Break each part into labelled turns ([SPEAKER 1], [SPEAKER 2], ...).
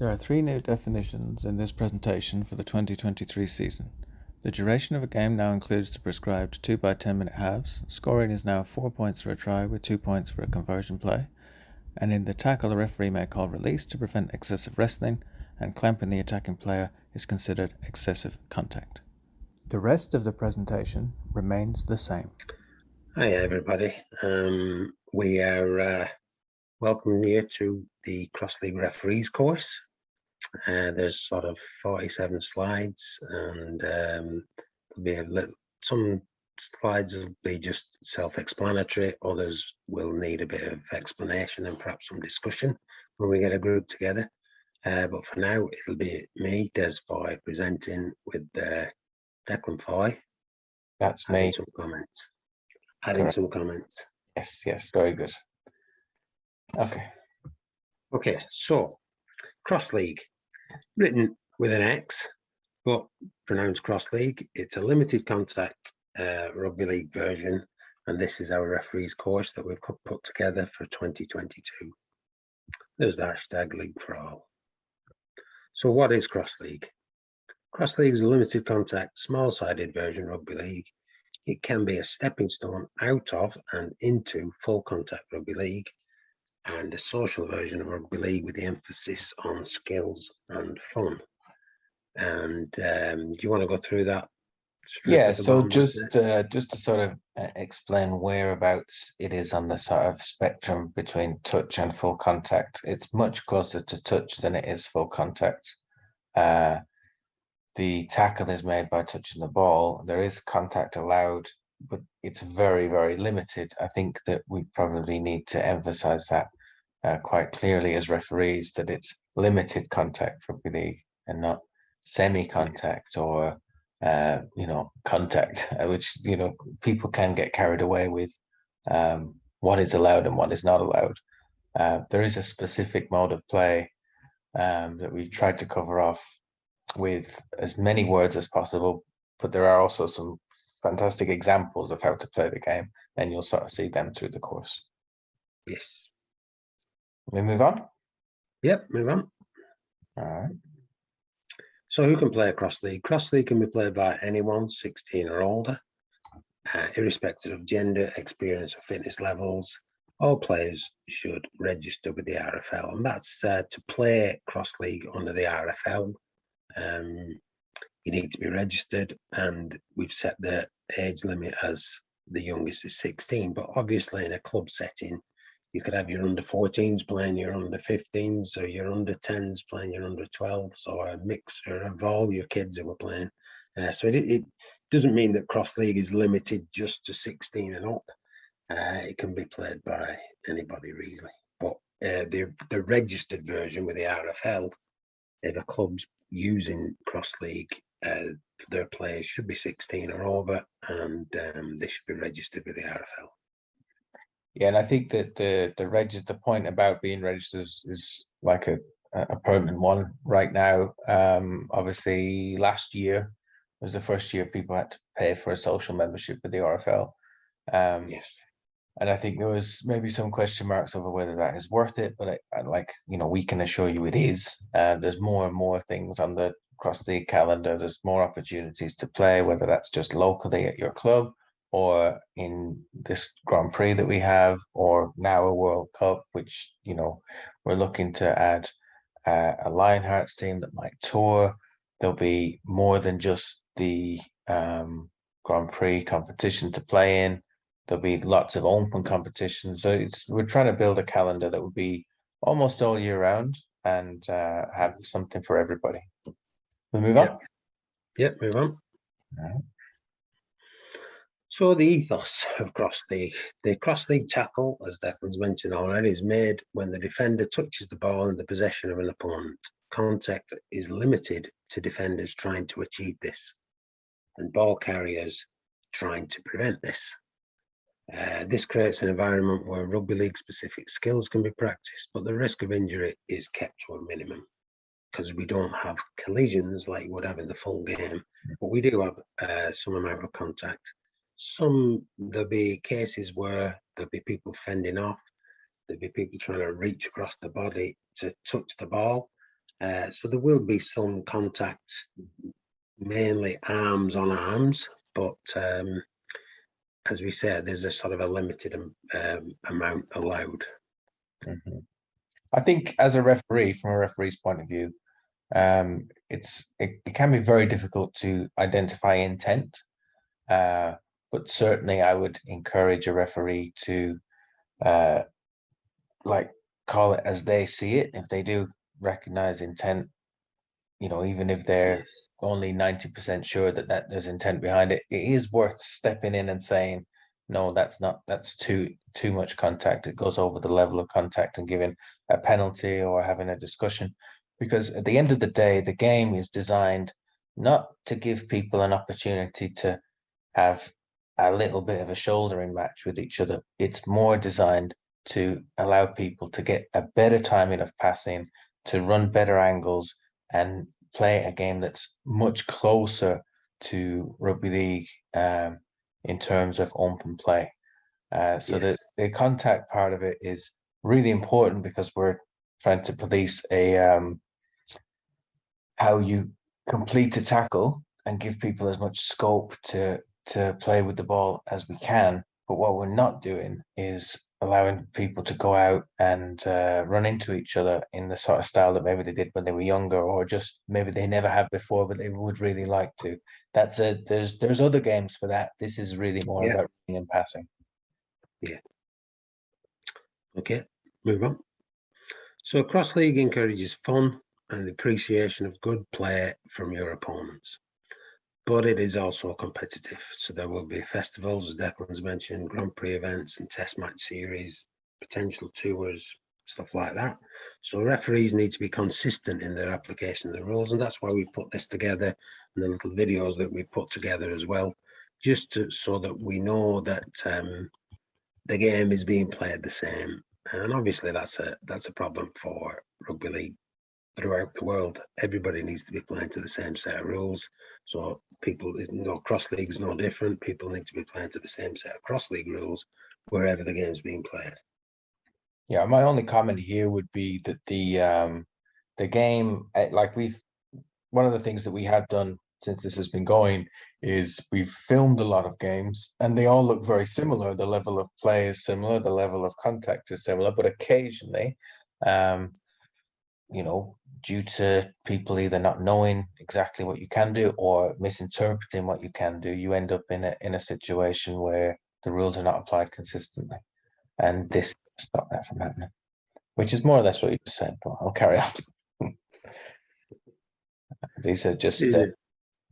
[SPEAKER 1] There are three new definitions in this presentation for the 2023 season. The duration of a game now includes the prescribed 2 by 10 minute halves. Scoring is now 4 points for a try with 2 points for a conversion play. And in the tackle, the referee may call release to prevent excessive wrestling, and clamping the attacking player is considered excessive contact. The rest of the presentation remains the same.
[SPEAKER 2] Hi everybody, we are welcoming you to the Cross League Referees course. There's sort of 47 slides, and there'll be some slides will be just self-explanatory, others will need a bit of explanation and perhaps some discussion when we get a group together. But for now, it'll be me, Des Foy, presenting with Declan Foy.
[SPEAKER 3] That's me.
[SPEAKER 2] Some comments. Adding some comments.
[SPEAKER 3] Yes, very good. Okay,
[SPEAKER 2] so Cross League, written with an X, but pronounced Cross League. It's a limited contact rugby league version, and this is our referees course that we've put together for 2022. There's the hashtag League for All. So what is Cross League? Cross League is a limited contact, small-sided version rugby league. It can be a stepping stone out of and into full contact rugby league, and a social version of rugby league with the emphasis on skills and fun. And do you want to go through that?
[SPEAKER 3] Yeah, so just to sort of explain whereabouts it is on the sort of spectrum between touch and full contact. It's much closer to touch than it is full contact. The tackle is made by touching the ball. There is contact allowed, but it's very, very limited. I think that we probably need to emphasize that quite clearly as referees, that it's limited contact rugby league and not semi-contact or contact, which people can get carried away with what is allowed and what is not allowed. There is a specific mode of play that we've tried to cover off with as many words as possible, but there are also some fantastic examples of how to play the game, and you'll sort of see them through the course.
[SPEAKER 2] Yes.
[SPEAKER 3] We move on?
[SPEAKER 2] Yep, move on.
[SPEAKER 3] All right.
[SPEAKER 2] So who can play a Cross League? Cross League can be played by anyone 16 or older, irrespective of gender, experience or fitness levels. All players should register with the RFL, and that's to play Cross League under the RFL. You need to be registered, and we've set the age limit as the youngest is 16, but obviously in a club setting you could have your under 14s playing your under 15s, or your under 10s playing your under 12s, or a mixture of all your kids who are playing. So it doesn't mean that Cross League is limited just to 16 and up. It can be played by anybody really, but the registered version with the RFL, if a club's using Cross League, their players should be 16 or over, and they should be registered with the RFL.
[SPEAKER 3] Yeah, and I think that the point about being registered is like a permanent one right now. Obviously, last year was the first year people had to pay for a social membership with the RFL.
[SPEAKER 2] Yes.
[SPEAKER 3] And I think there was maybe some question marks over whether that is worth it, but we can assure you it is. There's more and more things on the Cross League calendar. There's more opportunities to play, whether that's just locally at your club or in this Grand Prix that we have, or now a World Cup, which, we're looking to add a Lionhearts team that might tour. There'll be more than just the Grand Prix competition to play in. There'll be lots of open competitions. So we're trying to build a calendar that would be almost all year round and have something for everybody. We move on?
[SPEAKER 2] Yep, move on.
[SPEAKER 3] All right.
[SPEAKER 2] So the ethos of Cross League. The Cross League tackle, as Declan's mentioned already, is made when the defender touches the ball in the possession of an opponent. Contact is limited to defenders trying to achieve this, and ball carriers trying to prevent this. This creates an environment where rugby league specific skills can be practiced, but the risk of injury is kept to a minimum, because we don't have collisions like you would have in the full game, but we do have some amount of contact. There'll be cases where there'll be people fending off, there'll be people trying to reach across the body to touch the ball, So there will be some contact, mainly arms on arms, but as we said, there's a sort of a limited amount allowed.
[SPEAKER 3] I think as a referee, from a referee's point of view, it can be very difficult to identify intent. But certainly I would encourage a referee to like call it as they see it. If they do recognize intent, even if they're
[SPEAKER 2] Yes.
[SPEAKER 3] only 90% sure that there's intent behind it, it is worth stepping in and saying, no, that's too much contact. It goes over the level of contact, and giving a penalty or having a discussion. Because at the end of the day, the game is designed not to give people an opportunity to have a little bit of a shouldering match with each other. It's more designed to allow people to get a better timing of passing, to run better angles, and play a game that's much closer to rugby league in terms of open play. So
[SPEAKER 2] Yes.
[SPEAKER 3] the contact part of it is really important, because we're trying to police how you complete a tackle and give people as much scope to play with the ball as we can. But what we're not doing is allowing people to go out and run into each other in the sort of style that maybe they did when they were younger, or just maybe they never have before, but they would really like to. There's other games for that. This is really more about running and passing.
[SPEAKER 2] Yeah. Okay, move on. So cross league encourages fun and the appreciation of good play from your opponents, but it is also competitive. So there will be festivals, as Declan's mentioned, Grand Prix events and test match series, potential tours, stuff like that. So referees need to be consistent in their application of the rules, and that's why we put this together, and the little videos that we put together as well, just so that we know that the game is being played the same. And obviously that's a problem for rugby league throughout the world. Everybody needs to be playing to the same set of rules. So people, cross league is no different. People need to be playing to the same set of cross league rules wherever the game's being played.
[SPEAKER 3] Yeah, my only comment here would be that the game, one of the things that we have done since this has been going is we've filmed a lot of games, and they all look very similar. The level of play is similar, the level of contact is similar, but occasionally, due to people either not knowing exactly what you can do or misinterpreting what you can do, you end up in a situation where the rules are not applied consistently, and this stop that from happening. Which is more or less what you just said, but I'll carry on. These are just a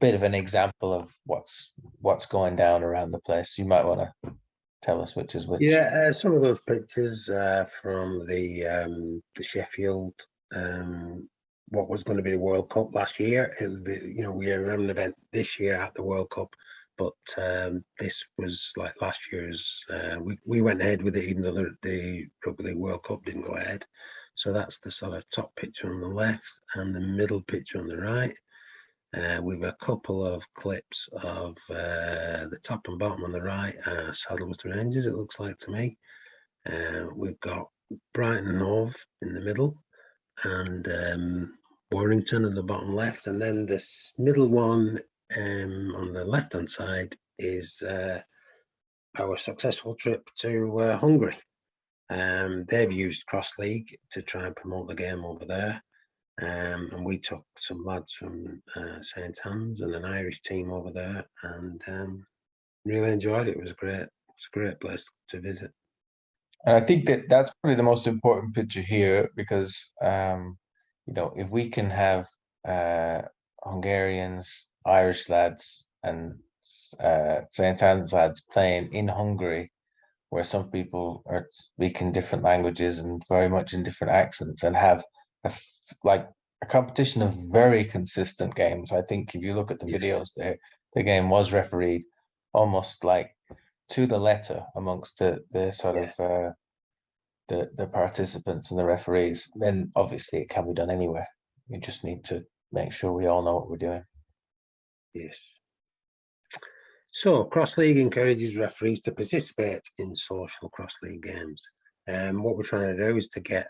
[SPEAKER 3] bit of an example of what's going down around the place. You might want to tell us which is which.
[SPEAKER 2] Yeah, some of those pictures from the Sheffield, what was going to be the World Cup last year. It'll be, we are having an event this year at the World Cup, but this was like last year's. We went ahead with it, even though the Rugby League World Cup didn't go ahead. So that's the sort of top picture on the left and the middle picture on the right. We've a couple of clips of the top and bottom on the right, Saddleworth Rangers, it looks like to me. We've got Brighton and Hove in the middle, and Warrington at the bottom left. And then this middle one on the left-hand side is our successful trip to Hungary. They've used Cross League to try and promote the game over there. And we took some lads from St. Anne's and an Irish team over there, and really enjoyed it. It was great. It's a great place to visit.
[SPEAKER 3] And I think that's probably the most important picture here, because if we can have Hungarians, Irish lads, and St. Anne's lads playing in Hungary, where some people are speaking different languages and very much in different accents, and have a competition of very consistent games. I think if you look at the videos there, the game was refereed almost like to the letter amongst the sort of the participants and the referees. Then obviously it can be done anywhere. You just need to make sure we all know what we're doing.
[SPEAKER 2] Yes. So cross-league encourages referees to participate in social cross-league games. And what we're trying to do is to get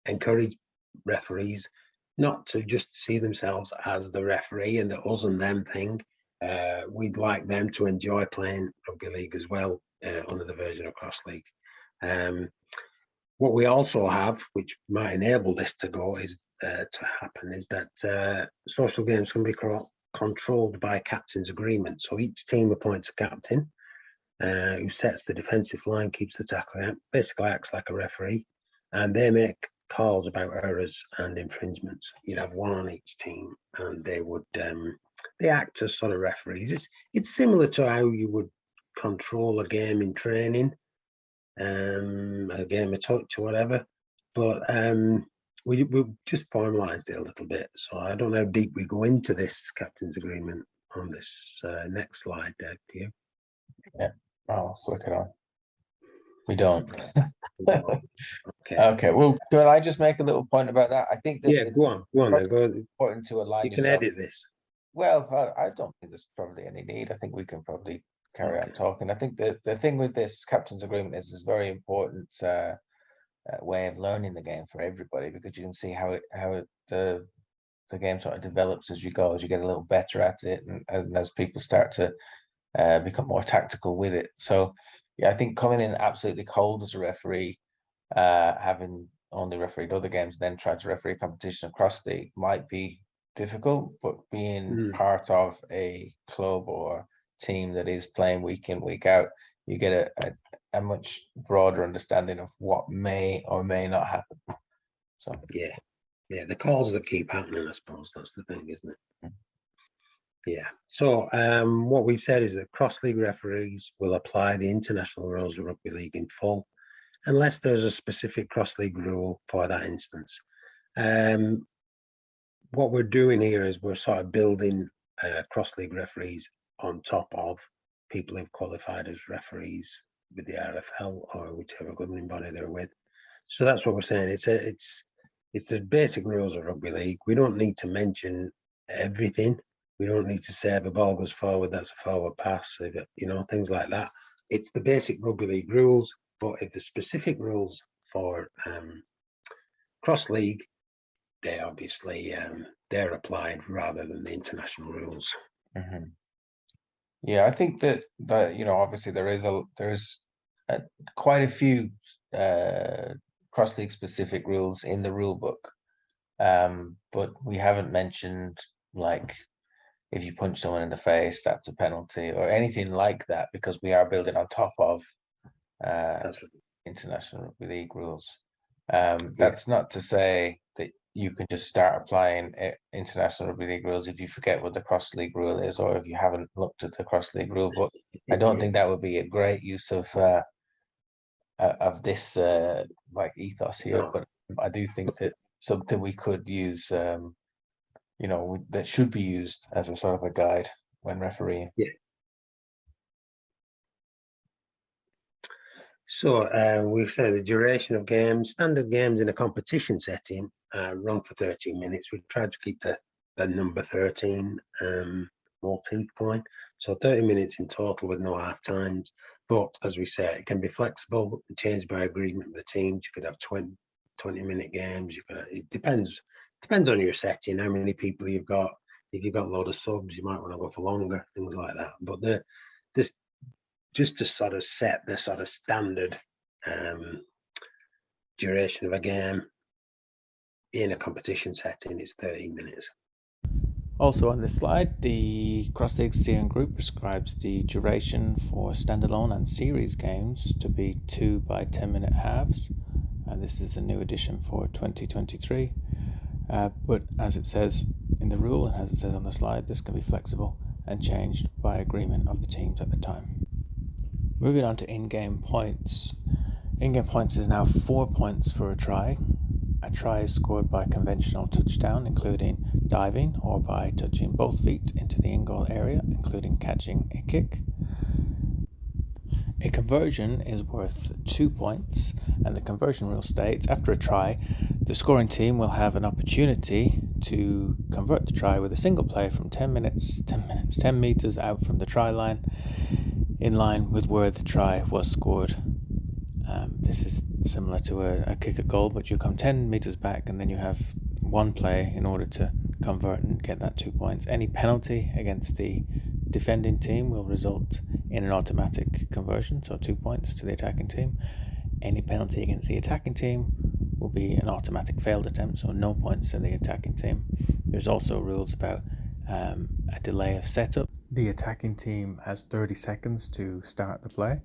[SPEAKER 2] encourage referees, not to just see themselves as the referee and the us and them thing. We'd like them to enjoy playing rugby league as well under the version of Cross League. What we also have, which might enable this to go, is to happen, is that social games can be controlled by captain's agreement. So each team appoints a captain who sets the defensive line, keeps the tackle out, basically acts like a referee, and they make calls about errors and infringements. You'd have one on each team, and they would they act as sort of referees. It's similar to how you would control a game in training, a game of touch or whatever, but we just formalised it a little bit. So I don't know how deep we go into this captain's agreement on this next slide, Dave. Do you?
[SPEAKER 3] Yeah, I'll flick it on. We don't.
[SPEAKER 2] Okay.
[SPEAKER 3] Okay. Well, can I just make a little point about that? I think that
[SPEAKER 2] Yeah, go on. Go.
[SPEAKER 3] important to align
[SPEAKER 2] You can
[SPEAKER 3] yourself.
[SPEAKER 2] edit this.
[SPEAKER 3] Well, I don't think there's probably any need. I think we can probably carry on talking. I think the thing with this captain's agreement is it's very important way of learning the game for everybody, because you can see how the game sort of develops as you go, as you get a little better at it, and as people start to become more tactical with it. So yeah, I think coming in absolutely cold as a referee, having only refereed other games, then try to referee a competition across league might be difficult, but being part of a club or team that is playing week in, week out, you get a much broader understanding of what may or may not happen. So
[SPEAKER 2] yeah, the calls that keep happening, I suppose that's the thing, isn't it? Yeah. So what we've said is that cross-league referees will apply the international rules of rugby league in full, unless there's a specific cross-league rule for that instance. What we're doing here is we're sort of building cross-league referees on top of people who've qualified as referees with the RFL or whichever governing body they're with. So that's what we're saying. It's the basic rules of rugby league. We don't need to mention everything. We don't need to say if a ball goes forward, that's a forward pass, things like that. It's the basic rugby league rules, but if the specific rules for cross league, they obviously they're applied rather than the international rules.
[SPEAKER 3] Yeah, I think that obviously there's quite a few cross league specific rules in the rule book, but we haven't mentioned like if you punch someone in the face, that's a penalty or anything like that, because we are building on top of international rugby league rules. That's not to say that you can just start applying international rugby league rules if you forget what the cross league rule is, or if you haven't looked at the cross league rule. But I don't think that would be a great use of this like ethos here. No. But I do think that something we could use, that should be used as a sort of a guide when refereeing.
[SPEAKER 2] Yeah. So we've said the duration of games, standard games in a competition setting run for 13 minutes. We tried to keep the number 13 motif point. So 30 minutes in total with no half times. But as we say, it can be flexible and changed by agreement with the teams. You could have 20-minute games. It depends on your setting, how many people you've got. If you've got a load of subs, you might want to go for longer, things like that. But this just to sort of set the sort of standard duration of a game in a competition setting is 30 minutes.
[SPEAKER 1] Also on this slide, the Cross-League Steering Group prescribes the duration for standalone and series games to be 2 by 10-minute halves. This is a new addition for 2023. But as it says in the rule and as it says on the slide, this can be flexible and changed by agreement of the teams at the time. Moving on to in-game points. In-game points is now 4 points for a try. A try is scored by conventional touchdown, including diving or by touching both feet into the in-goal area, including catching a kick. A conversion is worth 2 points, and the conversion rule states after a try, the scoring team will have an opportunity to convert the try with a single play from 10 meters out from the try line, in line with where the try was scored. This is similar to a kick at goal, but you come 10 meters back and then you have one play in order to convert and get that 2 points. Any penalty against the defending team will result in an automatic conversion, so 2 points to the attacking team. Any penalty against the attacking team will be an automatic failed attempt, so no points to the attacking team. There's also rules about a delay of setup. The attacking team has 30 seconds to start the play,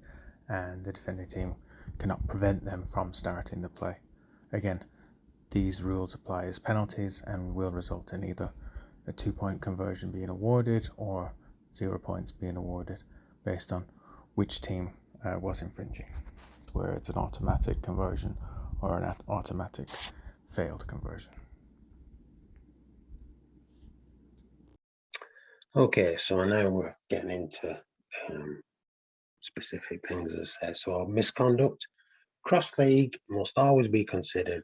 [SPEAKER 1] and the defending team cannot prevent them from starting the play. Again, these rules apply as penalties and will result in either a 2-point conversion being awarded or 0 points being awarded based on which team was infringing, where it's an automatic conversion or an automatic failed conversion.
[SPEAKER 2] Okay, so now we're getting into specific things, as I said. So misconduct, cross-league must always be considered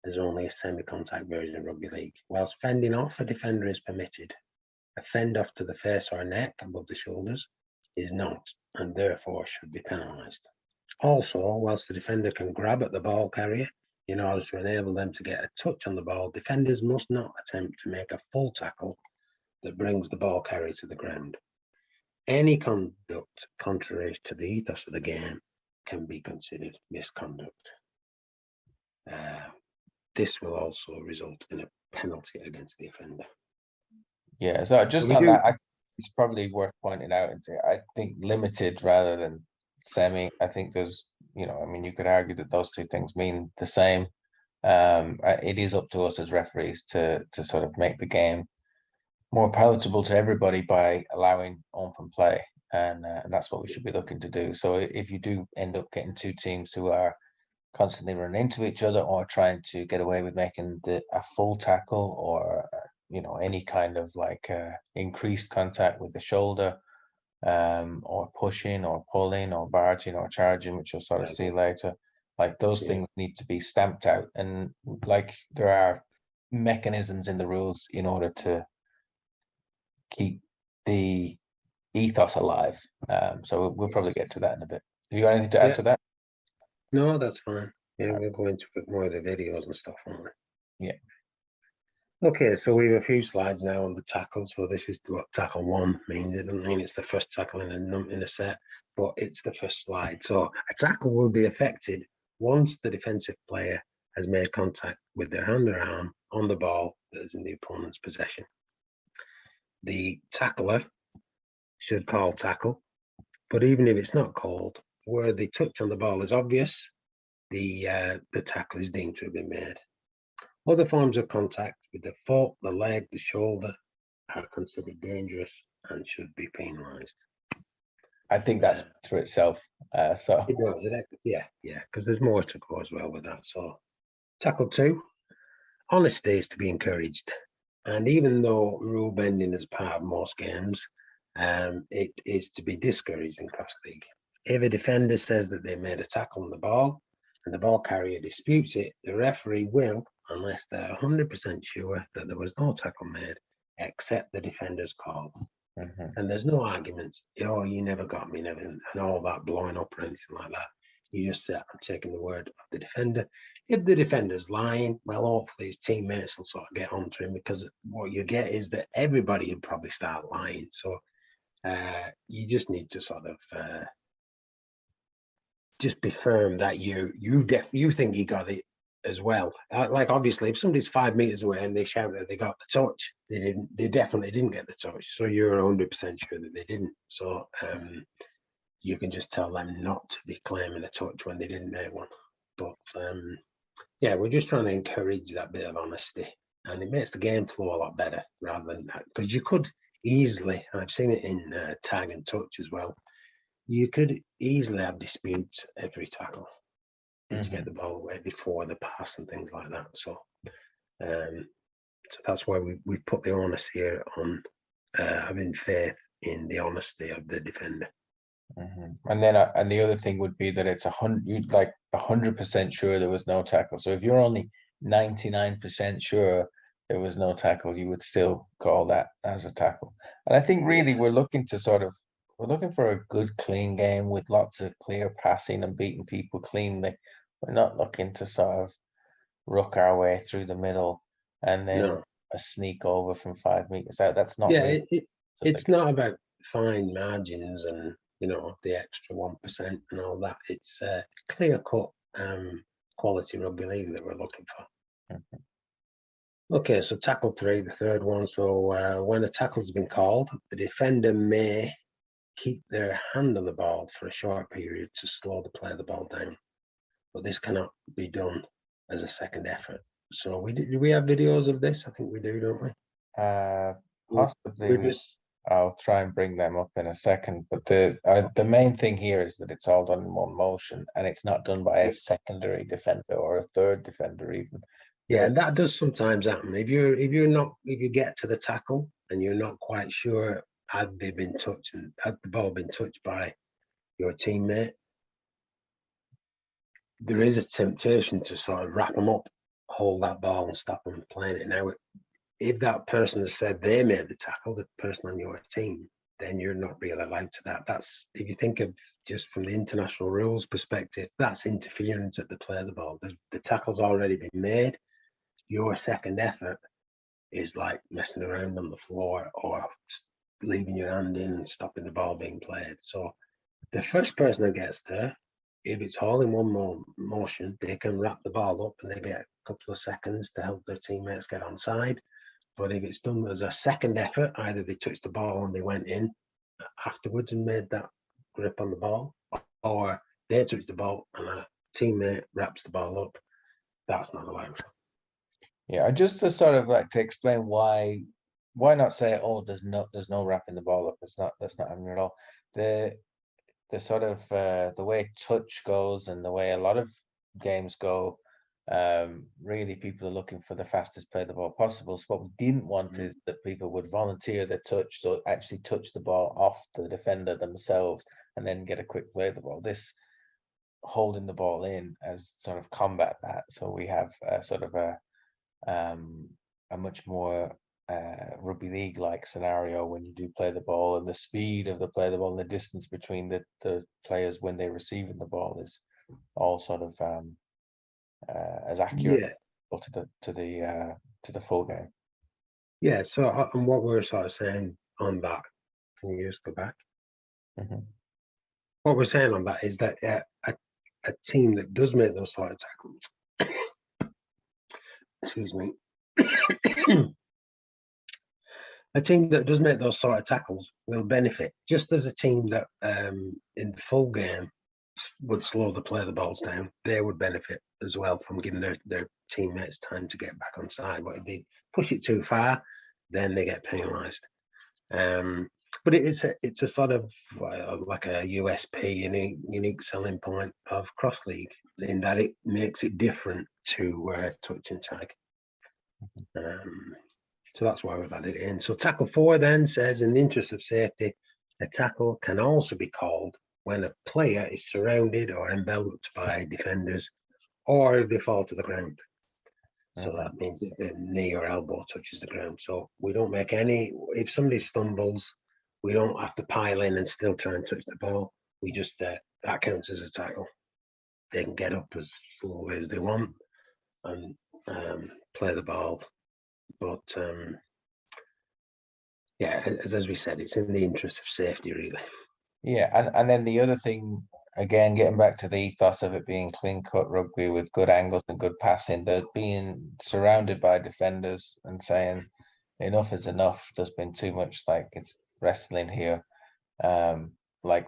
[SPEAKER 2] as only a semi-contact version of rugby league. Whilst fending off a defender is permitted, a fend off to the face or neck above the shoulders is not, and therefore should be penalised. Also, whilst the defender can grab at the ball carrier in order to enable them to get a touch on the ball, defenders must not attempt to make a full tackle that brings the ball carrier to the ground. Any conduct contrary to the ethos of the game can be considered misconduct. This will also result in a penalty against the offender.
[SPEAKER 3] Yeah, so just on that, it's probably worth pointing out, I think limited rather than semi. I think there's, I mean, you could argue that those two things mean the same. It is up to us as referees to sort of make the game more palatable to everybody by allowing open play, and that's what we should be looking to do. So if you do end up getting two teams who are constantly running into each other or trying to get away with making a full tackle or any kind of like increased contact with the shoulder, or pushing or pulling or barging or charging, which you'll sort of see later, like those things need to be stamped out, and like there are mechanisms in the rules in order to keep the ethos alive. So we'll probably get to that in a bit. Have you got anything to add to that?
[SPEAKER 2] No, that's fine. Yeah, we'll go into it more of the videos and stuff, won't we?
[SPEAKER 3] Yeah.
[SPEAKER 2] Okay, so we have a few slides now on the tackles. So this is what tackle 1 means. It doesn't mean it's the first tackle in a set, but it's the first slide. So a tackle will be effected once the defensive player has made contact with their hand or arm on the ball that is in the opponent's possession. The tackler should call tackle, but even if it's not called, where the touch on the ball is obvious, the tackle is deemed to have been made. Other forms of contact with the foot, the leg, the shoulder are considered dangerous and should be penalised.
[SPEAKER 3] I think that's for itself. So
[SPEAKER 2] it does, yeah, because there's more to go as well with that. So tackle 2, honesty is to be encouraged, and even though rule bending is part of most games, it is to be discouraged in cross league. If a defender says that they made a tackle on the ball and the ball carrier disputes it, the referee will, unless they're 100% sure that there was no tackle made, accept the defender's call. And there's no arguments, oh, you never got me, and all that blowing up or anything like that. You just say, I'm taking the word of the defender. If the defender's lying, well, hopefully his teammates will sort of get onto him, because what you get is that everybody would probably start lying. So you just need to sort of just be firm that you think you got it as well. Like obviously, if somebody's 5 meters away and they shout that they got the touch, they definitely didn't get the touch. So you're 100% sure that they didn't. So you can just tell them not to be claiming a touch when they didn't make one. But yeah, we're just trying to encourage that bit of honesty, and it makes the game flow a lot better rather than that, because you could easily, I've seen it in tag and touch as well, you could easily have disputes every tackle. Did you get the ball away before the pass and things like that? So so that's why we've put the onus here on having faith in the honesty of the defender.
[SPEAKER 3] And then and the other thing would be that it's 100% sure there was no tackle. So if you're only 99% sure there was no tackle, you would still call that as a tackle. And I think really we're looking for a good clean game with lots of clear passing and beating people cleanly, We're not looking to sort of ruck our way through the middle and then
[SPEAKER 2] No.
[SPEAKER 3] a sneak over from 5 meters out. That's not
[SPEAKER 2] Yeah,
[SPEAKER 3] really
[SPEAKER 2] it's not about fine margins and the extra 1% and all that. It's clear cut quality rugby league that we're looking for.
[SPEAKER 3] Mhm.
[SPEAKER 2] Okay, so tackle 3, the third one. So when a tackle's been called, the defender may keep their hand on the ball for a short period to slow the play of the ball down, but this cannot be done as a second effort. So do we have videos of this? I think we do, don't we?
[SPEAKER 3] Possibly
[SPEAKER 2] We're just
[SPEAKER 3] I'll try and bring them up in a second, but the main thing here is that it's all done in one motion, and it's not done by a secondary defender or a third defender even.
[SPEAKER 2] yeah, and that does sometimes happen. If you get to the tackle and you're not quite sure had the ball been touched by your teammate, there is a temptation to sort of wrap them up, hold that ball, and stop them playing it. Now, if that person has said they made the tackle, the person on your team, then you're not really allowed to that. That's, if you think of just from the international rules perspective, that's interference at the play of the ball. The tackle's already been made. Your second effort is like messing around on the floor or leaving your hand in and stopping the ball being played. So the first person that gets there, if it's all in one motion, they can wrap the ball up and they get a couple of seconds to help their teammates get onside. But if it's done as a second effort, either they touched the ball and they went in afterwards and made that grip on the ball, or they touched the ball and a teammate wraps the ball up, that's not allowed.
[SPEAKER 3] Yeah, just to sort of like to explain why not say, oh, there's no wrapping the ball up. That's not happening at all. The sort of the way touch goes and the way a lot of games go, really people are looking for the fastest play of the ball possible. So what we didn't want is that people would volunteer their touch, so actually touch the ball off the defender themselves and then get a quick play of the ball. This holding the ball in as sort of combat that. So we have sort of a much more rugby league like scenario when you do play the ball, and the speed of the play of the ball and the distance between the players when they're receiving the ball is all sort of as accurate
[SPEAKER 2] Yeah,
[SPEAKER 3] to the full game.
[SPEAKER 2] yeah. So and what we're sort of saying on that, can you just go back?
[SPEAKER 3] Mhm.
[SPEAKER 2] What we're saying on that is that a team that does make those sort of tackles, excuse me, a team that does make those sort of tackles will benefit, just as a team that in the full game would slow the play of the balls down. They would benefit as well from giving their teammates time to get back on side. But if they push it too far, then they get penalised. But it's a sort of like a USP, unique selling point of cross league in that it makes it different to touch and tag. So that's why we've added it in. So tackle 4 then says, in the interest of safety, a tackle can also be called when a player is surrounded or enveloped by defenders, or if they fall to the ground. So that means if their knee or elbow touches the ground. So we don't make any, if somebody stumbles, we don't have to pile in and still try and touch the ball. We just, that counts as a tackle. They can get up as fully as they want and play the ball. But yeah, as we said, it's in the interest of safety, really.
[SPEAKER 3] Yeah, and then the other thing, again, getting back to the ethos of it being clean cut rugby with good angles and good passing, that being surrounded by defenders and saying enough is enough. There's been too much like it's wrestling here. Like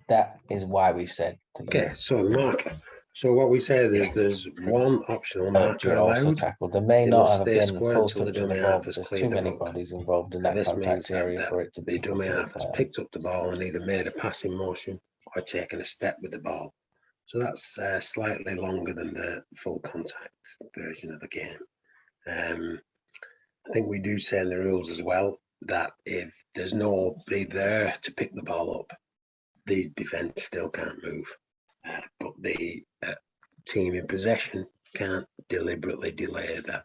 [SPEAKER 3] that is why we said to
[SPEAKER 2] Okay, so marker. So what we say is there's one optional marker
[SPEAKER 3] you're also
[SPEAKER 2] allowed.
[SPEAKER 3] tackled. There may
[SPEAKER 2] They
[SPEAKER 3] not
[SPEAKER 2] must
[SPEAKER 3] have
[SPEAKER 2] stay
[SPEAKER 3] been
[SPEAKER 2] square
[SPEAKER 3] full
[SPEAKER 2] until the
[SPEAKER 3] touch on the
[SPEAKER 2] dummy
[SPEAKER 3] ball,
[SPEAKER 2] half
[SPEAKER 3] but
[SPEAKER 2] has
[SPEAKER 3] there's
[SPEAKER 2] cleared
[SPEAKER 3] too
[SPEAKER 2] the
[SPEAKER 3] many
[SPEAKER 2] ruck.
[SPEAKER 3] bodies involved in
[SPEAKER 2] And
[SPEAKER 3] that
[SPEAKER 2] this means
[SPEAKER 3] contact
[SPEAKER 2] that
[SPEAKER 3] area for it to
[SPEAKER 2] the
[SPEAKER 3] be
[SPEAKER 2] dummy
[SPEAKER 3] considered
[SPEAKER 2] half has
[SPEAKER 3] fair.
[SPEAKER 2] picked up the ball and either made a passing motion or taken a step with the ball. So that's slightly longer than the full contact version of the game. I think we do say in the rules as well that if there's nobody there to pick the ball up, the defence still can't move. But the team in possession can't deliberately delay that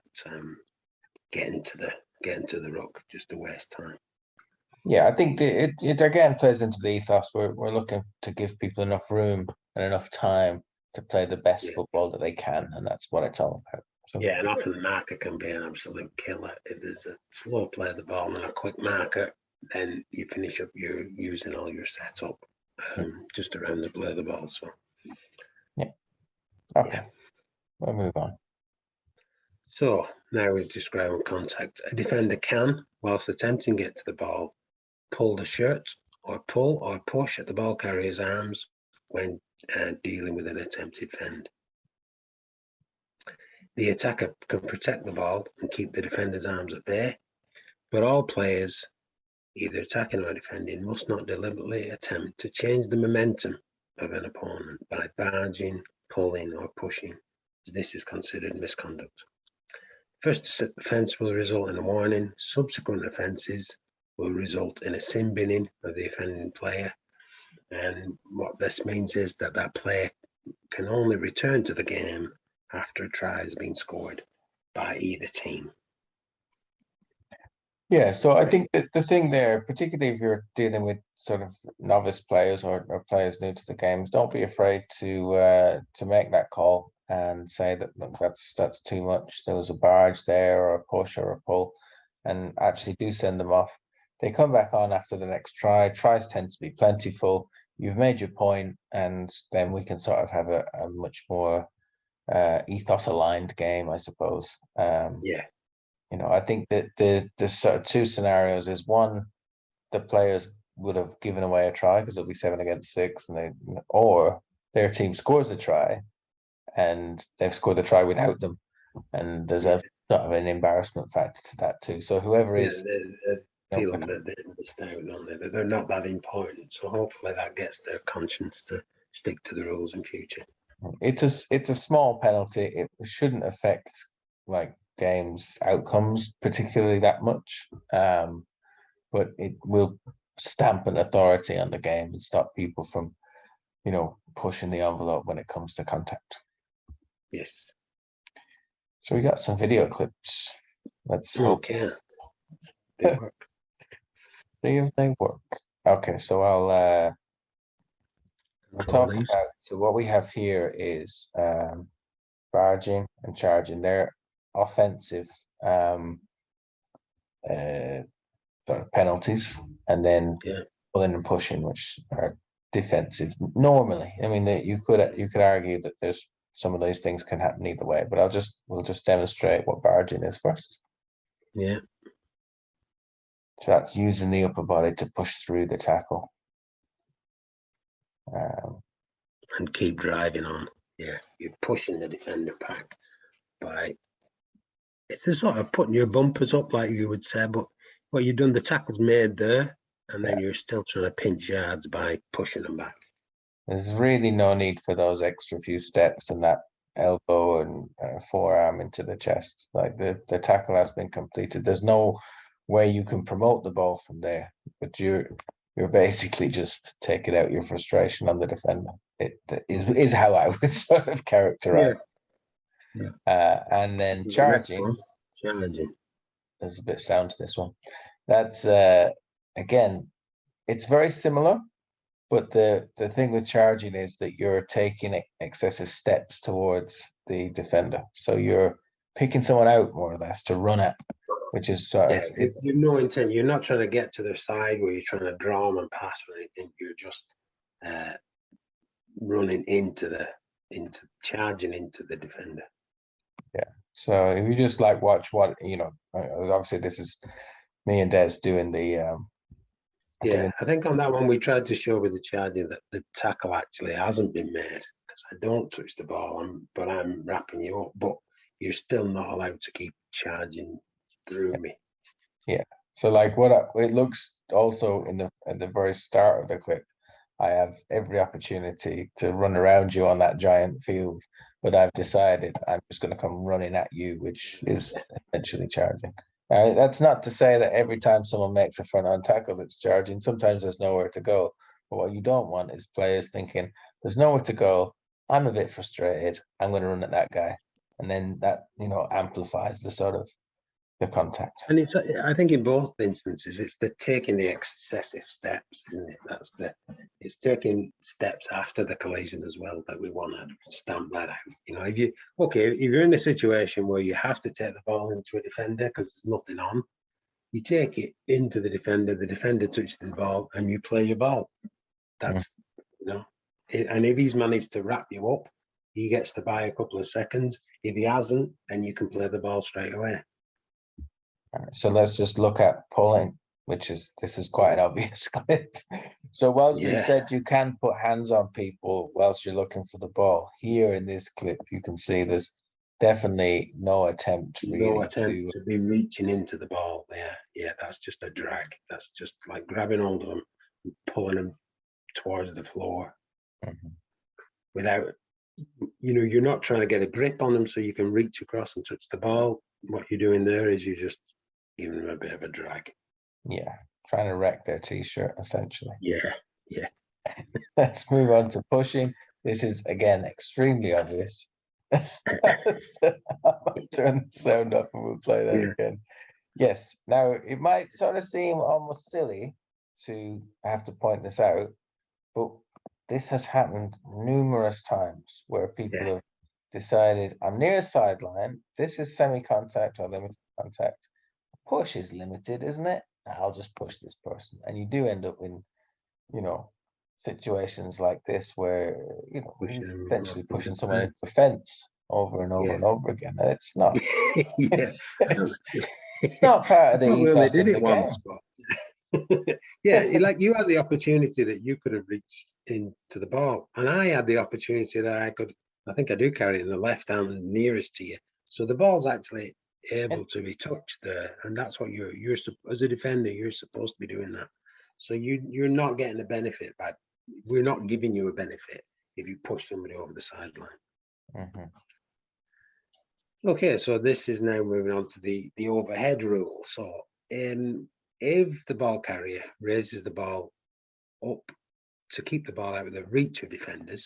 [SPEAKER 2] getting to the ruck just to waste time.
[SPEAKER 3] Yeah, I think it again plays into the ethos. We're looking to give people enough room and enough time to play the best
[SPEAKER 2] Yeah.
[SPEAKER 3] football that they can, and that's what it's all about. So,
[SPEAKER 2] Yeah, and often the marker can be an absolute killer. If there's a slow play of the ball and a quick marker, then you finish up your using all your setup just around the play of the ball. So
[SPEAKER 3] okay, we'll move on.
[SPEAKER 2] So now we're describing contact. A defender can, whilst attempting to get to the ball, pull the shirt or pull or push at the ball carrier's arms when dealing with an attempted fend. The attacker can protect the ball and keep the defender's arms at bay, but all players, either attacking or defending, must not deliberately attempt to change the momentum of an opponent by barging, pulling, or pushing, as this is considered misconduct. First offence will result in a warning. Subsequent offences will result in a sin binning of the offending player. And what this means is that that player can only return to the game after a try has been scored by either team.
[SPEAKER 3] Yeah, so I think that the thing there, particularly if you're dealing with sort of novice players or players new to the games, don't be afraid to make that call and say that look, that's too much. There was a barge there, or a push or a pull, and actually do send them off. They come back on after the next try. Tries tend to be plentiful. You've made your point, and then we can sort of have a much more ethos aligned game, I suppose.
[SPEAKER 2] Yeah,
[SPEAKER 3] You know, I think that there's sort of two scenarios. Is one, the players would have given away a try because it'll be 7 against 6, and they, or their team scores a try, and they've scored the try without them, and there's a sort of an embarrassment factor to that too. So whoever
[SPEAKER 2] yeah,
[SPEAKER 3] is
[SPEAKER 2] they feel that they missed out on it. They're not that important. So hopefully that gets their conscience to stick to the rules in future.
[SPEAKER 3] it's a small penalty. It shouldn't affect like games outcomes particularly that much, but it will stamp an authority on the game and stop people from, you know, pushing the envelope when it comes to contact.
[SPEAKER 2] Yes.
[SPEAKER 3] So we got some video clips. Let's hope
[SPEAKER 2] Okay. They work.
[SPEAKER 3] see if they work. Okay, so I'll talk about, so what we have here is barging and charging. They're offensive sort of penalties, and then pulling and pushing, which are defensive normally. I mean, you could argue that there's some of these things can happen either way, but we'll just demonstrate what barging is first.
[SPEAKER 2] Yeah.
[SPEAKER 3] So that's using the upper body to push through the tackle.
[SPEAKER 2] And keep driving on. Yeah, you're pushing the defender back by, it's the sort of putting your bumpers up, like you would say, but what you've done, the tackle's made there, and then you're still trying to pinch yards by pushing them back.
[SPEAKER 3] There's really no need for those extra few steps and that elbow and forearm into the chest. Like the tackle has been completed. There's no way you can promote the ball from there, but you're basically just taking out your frustration on the defender. It is how I would sort of characterize.
[SPEAKER 2] Yeah.
[SPEAKER 3] And then charging. There's a bit of sound to this one. That's again, it's very similar. But the thing with charging is that you're taking excessive steps towards the defender. So you're picking someone out more or less to run at, which is sort of...
[SPEAKER 2] You've no intent. You're not trying to get to their side where you're trying to draw them and pass or anything. You're just running charging into the defender.
[SPEAKER 3] Yeah. So if you just like watch what, you know, obviously this is me and Des doing the...
[SPEAKER 2] I think on that one we tried to show with the charging that the tackle actually hasn't been made because I don't touch the ball, but I'm wrapping you up. But you're still not allowed to keep charging through me.
[SPEAKER 3] Yeah. So like it looks also at the very start of the clip, I have every opportunity to run around you on that giant field, but I've decided I'm just going to come running at you, which is essentially charging. That's not to say that every time someone makes a front on tackle, it's charging. Sometimes there's nowhere to go. But what you don't want is players thinking, there's nowhere to go. I'm a bit frustrated. I'm going to run at that guy. And then that, you know, amplifies the sort of the contact.
[SPEAKER 2] And I think in both instances, it's the taking the excessive steps, isn't it? It's taking steps after the collision as well that we want to stamp that out. You know, if you're in a situation where you have to take the ball into a defender because there's nothing on, you take it into the defender touches the ball, and you play your ball. That's, and if he's managed to wrap you up, he gets to buy a couple of seconds. If he hasn't, then you can play the ball straight away.
[SPEAKER 3] So let's just look at pulling, this is quite an obvious clip. So whilst we said you can put hands on people whilst you're looking for the ball, here in this clip you can see there's definitely no attempt really
[SPEAKER 2] to be reaching into the ball. Yeah, that's just a drag. That's just like grabbing hold of them and pulling them towards the floor without, you're not trying to get a grip on them so you can reach across and touch the ball. What you're doing there is you're just giving them a bit of a drag.
[SPEAKER 3] Yeah, trying to wreck their t-shirt essentially.
[SPEAKER 2] Yeah.
[SPEAKER 3] Let's move on to pushing. This is again extremely obvious. I might turn the sound up and we'll play that again. Yes, now it might sort of seem almost silly to have to point this out, but this has happened numerous times where people have decided, I'm near a sideline, this is semi-contact or limited contact. Push is limited, isn't it? I'll just push this person. And you do end up in, situations like this where, essentially pushing someone into the fence over and over and over again. And it's not. It's not part of the ethos of the game.
[SPEAKER 2] You had the opportunity that you could have reached into the ball, and I had the opportunity that I think I do carry it in the left hand nearest to you. So the ball's actually able to be touched there, and that's what you're as a defender, you're supposed to be doing that. So you're not getting a benefit we're not giving you a benefit if you push somebody over the sideline. Okay, so this is now moving on to the overhead rule. So if the ball carrier raises the ball up to keep the ball out of the reach of defenders,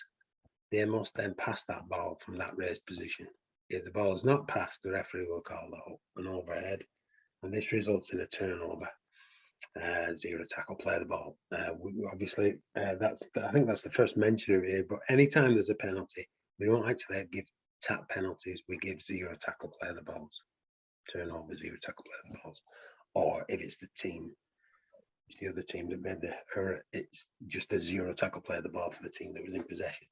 [SPEAKER 2] they must then pass that ball from that raised position. If the ball is not passed, the referee will call that an overhead, and this results in a turnover. Zero tackle, play the ball. Obviously, I think that's the first mention of it here. But anytime there's a penalty, we don't actually give tap penalties. We give zero tackle, play the balls. Turnover, zero tackle, play the balls. Or if it's the other team that made the error, it's just a zero tackle, play the ball for the team that was in possession.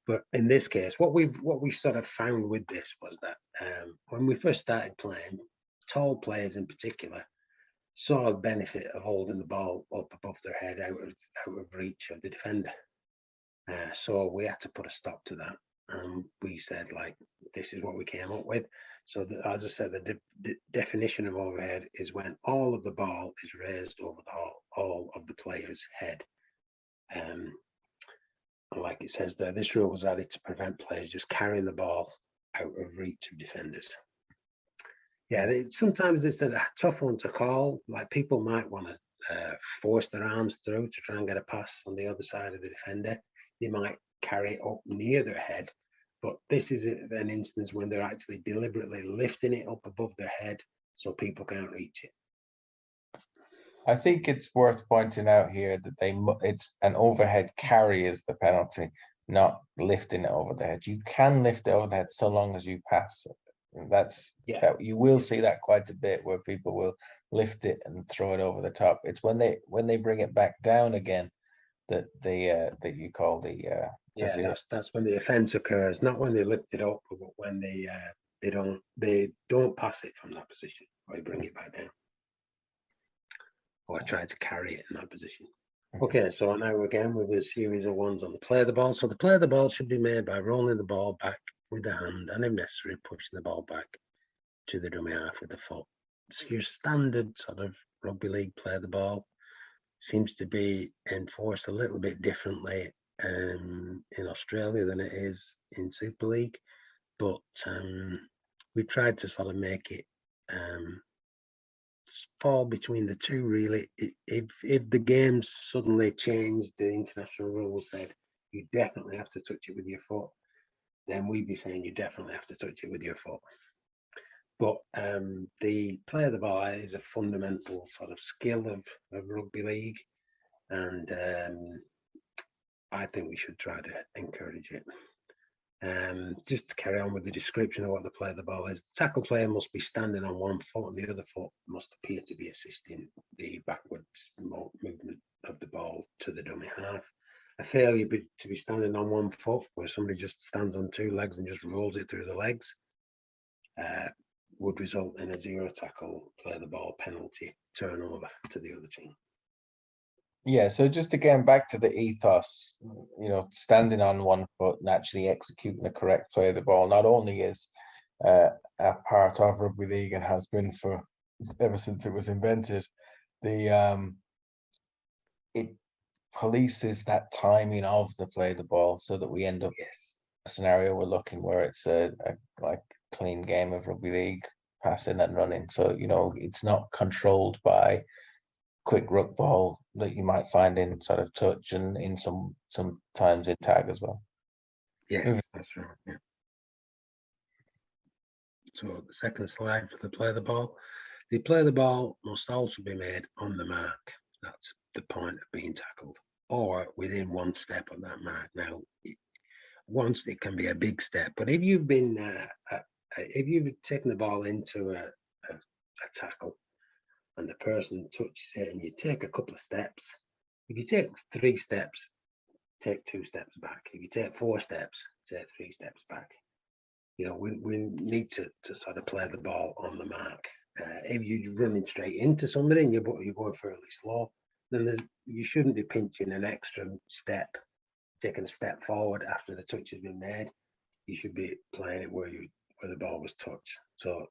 [SPEAKER 2] But in this case, what we sort of found with this was that when we first started playing, tall players in particular saw a benefit of holding the ball up above their head out of reach of the defender. So we had to put a stop to that. We said, this is what we came up with. So as I said, the definition of overhead is when all of the ball is raised over all of the player's head. Like it says there, this rule was added to prevent players just carrying the ball out of reach of defenders. Sometimes it's a tough one to call. Like people might want to force their arms through to try and get a pass on the other side of the defender. They might carry it up near their head, but this is an instance when they're actually deliberately lifting it up above their head so people can't reach it.
[SPEAKER 3] I think it's worth pointing out here that it's an overhead carry is the penalty, not lifting it over the head. You can lift it over the head so long as you pass it. That you will see that quite a bit where people will lift it and throw it over the top. It's when they bring it back down again that that you call
[SPEAKER 2] that's when the offence occurs, not when they lift it up, but when they don't pass it from that position or bring it back down or try to carry it in that position. Okay, so now again with a series of ones on the play of the ball. So the play of the ball should be made by rolling the ball back with the hand and if necessary pushing the ball back to the dummy half with the foot. It's your standard sort of rugby league play of the ball. Seems to be enforced a little bit differently in Australia than it is in Super League, but we tried to sort of make it fall between the two really. If the game suddenly changed, the international rules said you definitely have to touch it with your foot, then we'd be saying you definitely have to touch it with your foot. But the play of the ball is a fundamental sort of skill of rugby league, and I think we should try to encourage it. Just to carry on with the description of what the play of the ball is, the tackle player must be standing on one foot and the other foot must appear to be assisting the backwards movement of the ball to the dummy half. A failure to be standing on one foot, where somebody just stands on two legs and just rolls it through the legs, would result in a zero tackle, play of the ball penalty, turnover to the other team.
[SPEAKER 3] Yeah, so just again back to the ethos, standing on one foot and actually executing the correct play of the ball not only is a part of rugby league and has been for ever since it was invented. It polices that timing of the play of the ball so that we end up a scenario we're looking where it's a like clean game of rugby league, passing and running. So it's not controlled by quick ruck ball that you might find in sort of touch and in sometimes in tag as well.
[SPEAKER 2] Yes, that's right. Yeah. So the second slide for the play of the ball. The play of the ball must also be made on the mark. That's the point of being tackled, or within one step of that mark. Now, once it can be a big step, but if you've been if you've taken the ball into a tackle and the person touches it and you take a couple of steps, if you take 3 steps, take 2 steps back. If you take 4 steps, take 3 steps back. We need to sort of play the ball on the mark. If you're running straight into somebody and you're going fairly slow, then you shouldn't be pinching an extra step, taking a step forward after the touch has been made. You should be playing it where the ball was touched. So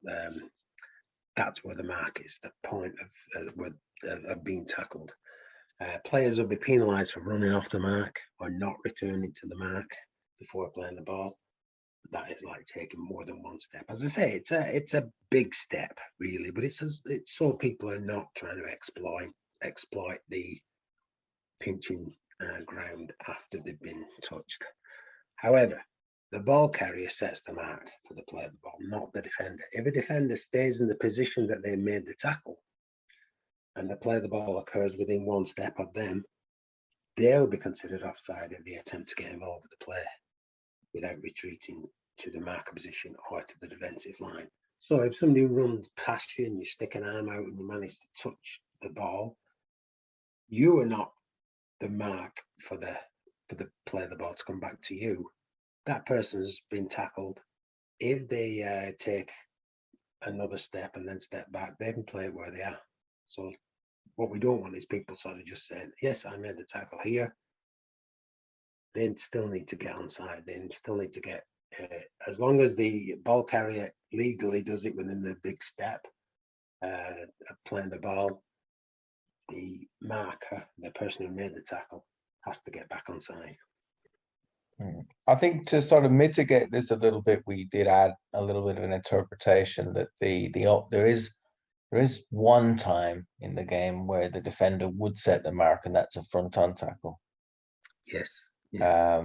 [SPEAKER 2] that's where the mark is, the point of being tackled. Players will be penalised for running off the mark or not returning to the mark before playing the ball. That is like taking more than one step. As I say, it's a big step really, but it's so people are not trying to exploit the pinching ground after they've been touched. However, the ball carrier sets the mark for the play of the ball, not the defender. If a defender stays in the position that they made the tackle and the play of the ball occurs within one step of them, they'll be considered offside if they attempt to get involved with the play without retreating to the marker position or to the defensive line. So if somebody runs past you and you stick an arm out and you manage to touch the ball, you are not the mark for the play of the ball to come back to you. That person's been tackled. If they take another step and then step back, they can play it where they are. So what we don't want is people sort of just saying, yes, I made the tackle here. They still need to get onside. They still need to get, as long as the ball carrier legally does it within the big step of playing the ball, the marker, the person who made the tackle, has to get back onside.
[SPEAKER 3] I think to sort of mitigate this a little bit, we did add a little bit of an interpretation that there is one time in the game where the defender would set the mark, and that's a front-on tackle.
[SPEAKER 2] Yes.
[SPEAKER 3] Yeah.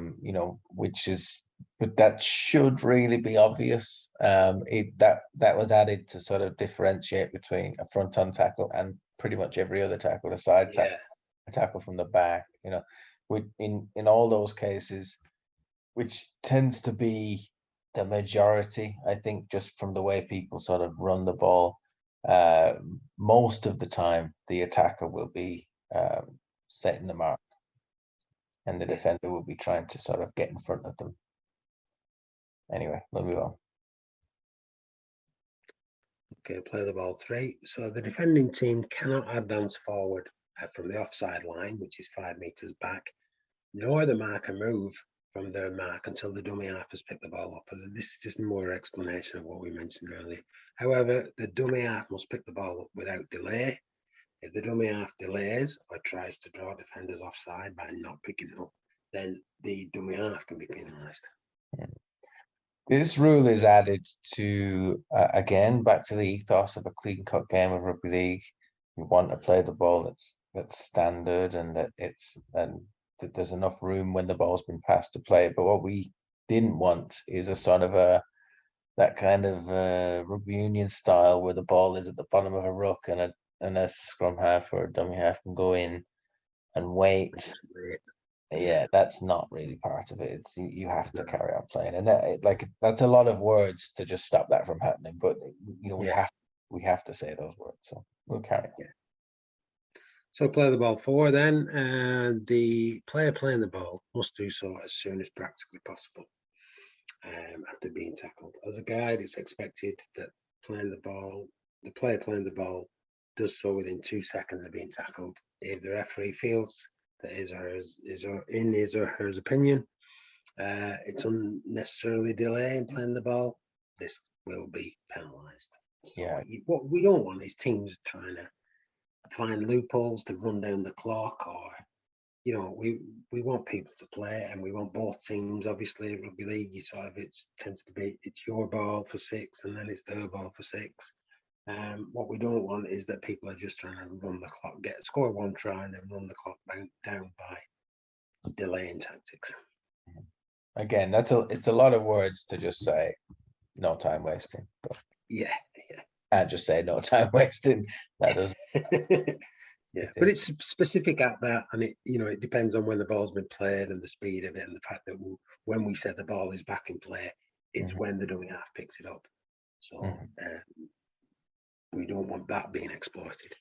[SPEAKER 3] But that should really be obvious. That was added to sort of differentiate between a front-on tackle and pretty much every other tackle, a side tackle, a tackle from the back. In all those cases, which tends to be the majority, I think, just from the way people sort of run the ball. Most of the time, the attacker will be setting the mark, and the defender will be trying to sort of get in front of them. Anyway, we'll move on.
[SPEAKER 2] Okay, play the ball 3. So the defending team cannot advance forward from the offside line, which is 5 meters back, nor the marker move from their mark until the dummy half has picked the ball up. This is just more explanation of what we mentioned earlier. However, the dummy half must pick the ball up without delay. If the dummy half delays or tries to draw defenders offside by not picking it up, then the dummy half can be penalised.
[SPEAKER 3] This rule is added to, again, back to the ethos of a clean-cut game of rugby league. We want to play the ball that's standard and that that there's enough room when the ball's been passed to play it. But what we didn't want is a sort of that kind of rugby union style where the ball is at the bottom of a ruck and a scrum half or a dummy half can go in and wait. Yeah, that's not really part of it. It's you have to carry on playing, and that's a lot of words to just stop that from happening. But we have to say those words, so we'll carry on.
[SPEAKER 2] Yeah. So play the ball 4 then, and the player playing the ball must do so as soon as practically possible after being tackled. As a guide, it's expected that the player playing the ball does so within 2 seconds of being tackled. If the referee feels that in his or her opinion, it's unnecessarily delaying playing the ball, this will be penalised. So
[SPEAKER 3] Yeah.
[SPEAKER 2] what we don't want is teams trying to find loopholes to run down the clock, or we want people to play, and we want both teams. Obviously, rugby league, you sort of tends to be it's your ball for 6, and then it's their ball for 6. What we don't want is that people are just trying to run the clock, score 1 try, and then run the clock down by delaying tactics.
[SPEAKER 3] Again, it's a lot of words to just say no time wasting. But
[SPEAKER 2] yeah.
[SPEAKER 3] And just say no time wasting. That does.
[SPEAKER 2] Yeah, but it's specific at that, and it depends on when the ball's been played and the speed of it, and the fact that when we say the ball is back in play, it's when the dummy half picks it up. So we don't want that being exploited.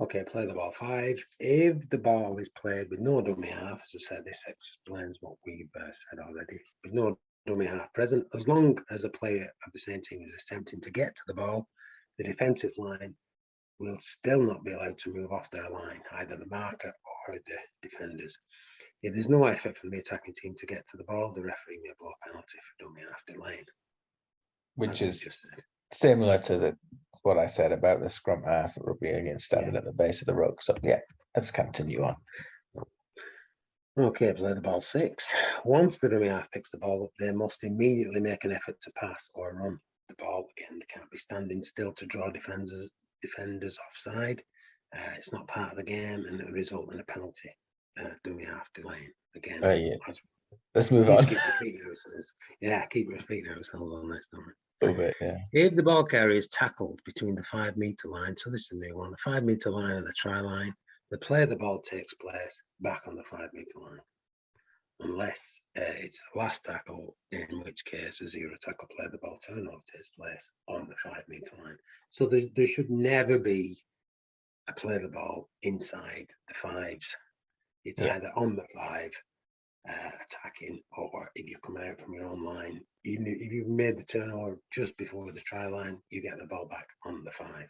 [SPEAKER 2] Okay, play the ball 5. If the ball is played with no dummy half, as I said, this explains what we've said already. With no dummy half present, as long as a player of the same team is attempting to get to the ball, the defensive line will still not be allowed to move off their line, either the marker or the defenders. If there's no effort from the attacking team to get to the ball, the referee may blow a penalty for dummy after lane.
[SPEAKER 3] Which is similar to what I said about the scrum half at rugby union standing at the base of the ruck. So yeah, let's continue on.
[SPEAKER 2] Okay, play the ball 6. Once the dummy half picks the ball up, they must immediately make an effort to pass or run the ball again. They can't be standing still to draw defenders offside. It's not part of the game, and it'll result in a penalty. Dummy half delaying again.
[SPEAKER 3] Let's move on.
[SPEAKER 2] Keep repeating ourselves. Yeah, keep repeating ourselves on this, don't we?
[SPEAKER 3] A little bit, yeah.
[SPEAKER 2] If the ball carrier is tackled between the 5-meter line, so this is a new one, the 5-meter line and the try line, the play of the ball takes place back on the 5-meter line, unless it's the last tackle, in which case a 0 tackle play of the ball turnover takes place on the 5-meter line. So there should never be a play of the ball inside the 5s. It's either on the 5, attacking, or if you're coming out from your own line, even if you've made the turnover just before the try line, you get the ball back on the 5.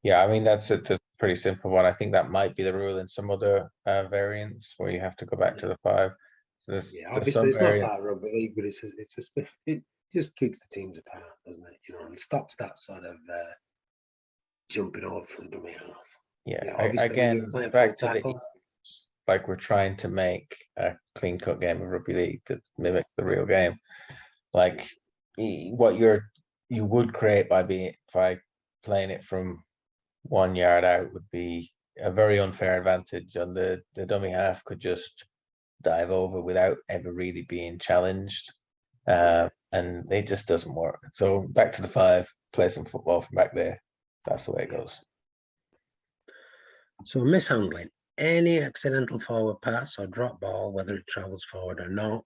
[SPEAKER 3] Yeah, I mean that's a pretty simple one. I think that might be the rule in some other variants where you have to go back to the 5. So
[SPEAKER 2] obviously it's not part of rugby league, but it just keeps the teams apart, doesn't it? And stops that sort of jumping over from dummy half.
[SPEAKER 3] Yeah,
[SPEAKER 2] obviously
[SPEAKER 3] again, back to the like we're trying to make a clean cut game of rugby league that mimics the real game. Like what you would create by playing it from 1 yard out would be a very unfair advantage, and the dummy half could just dive over without ever really being challenged, and it just doesn't work. So back to the 5, play some football from back there. That's the way it goes.
[SPEAKER 2] So mishandling. Any accidental forward pass or drop ball, whether it travels forward or not,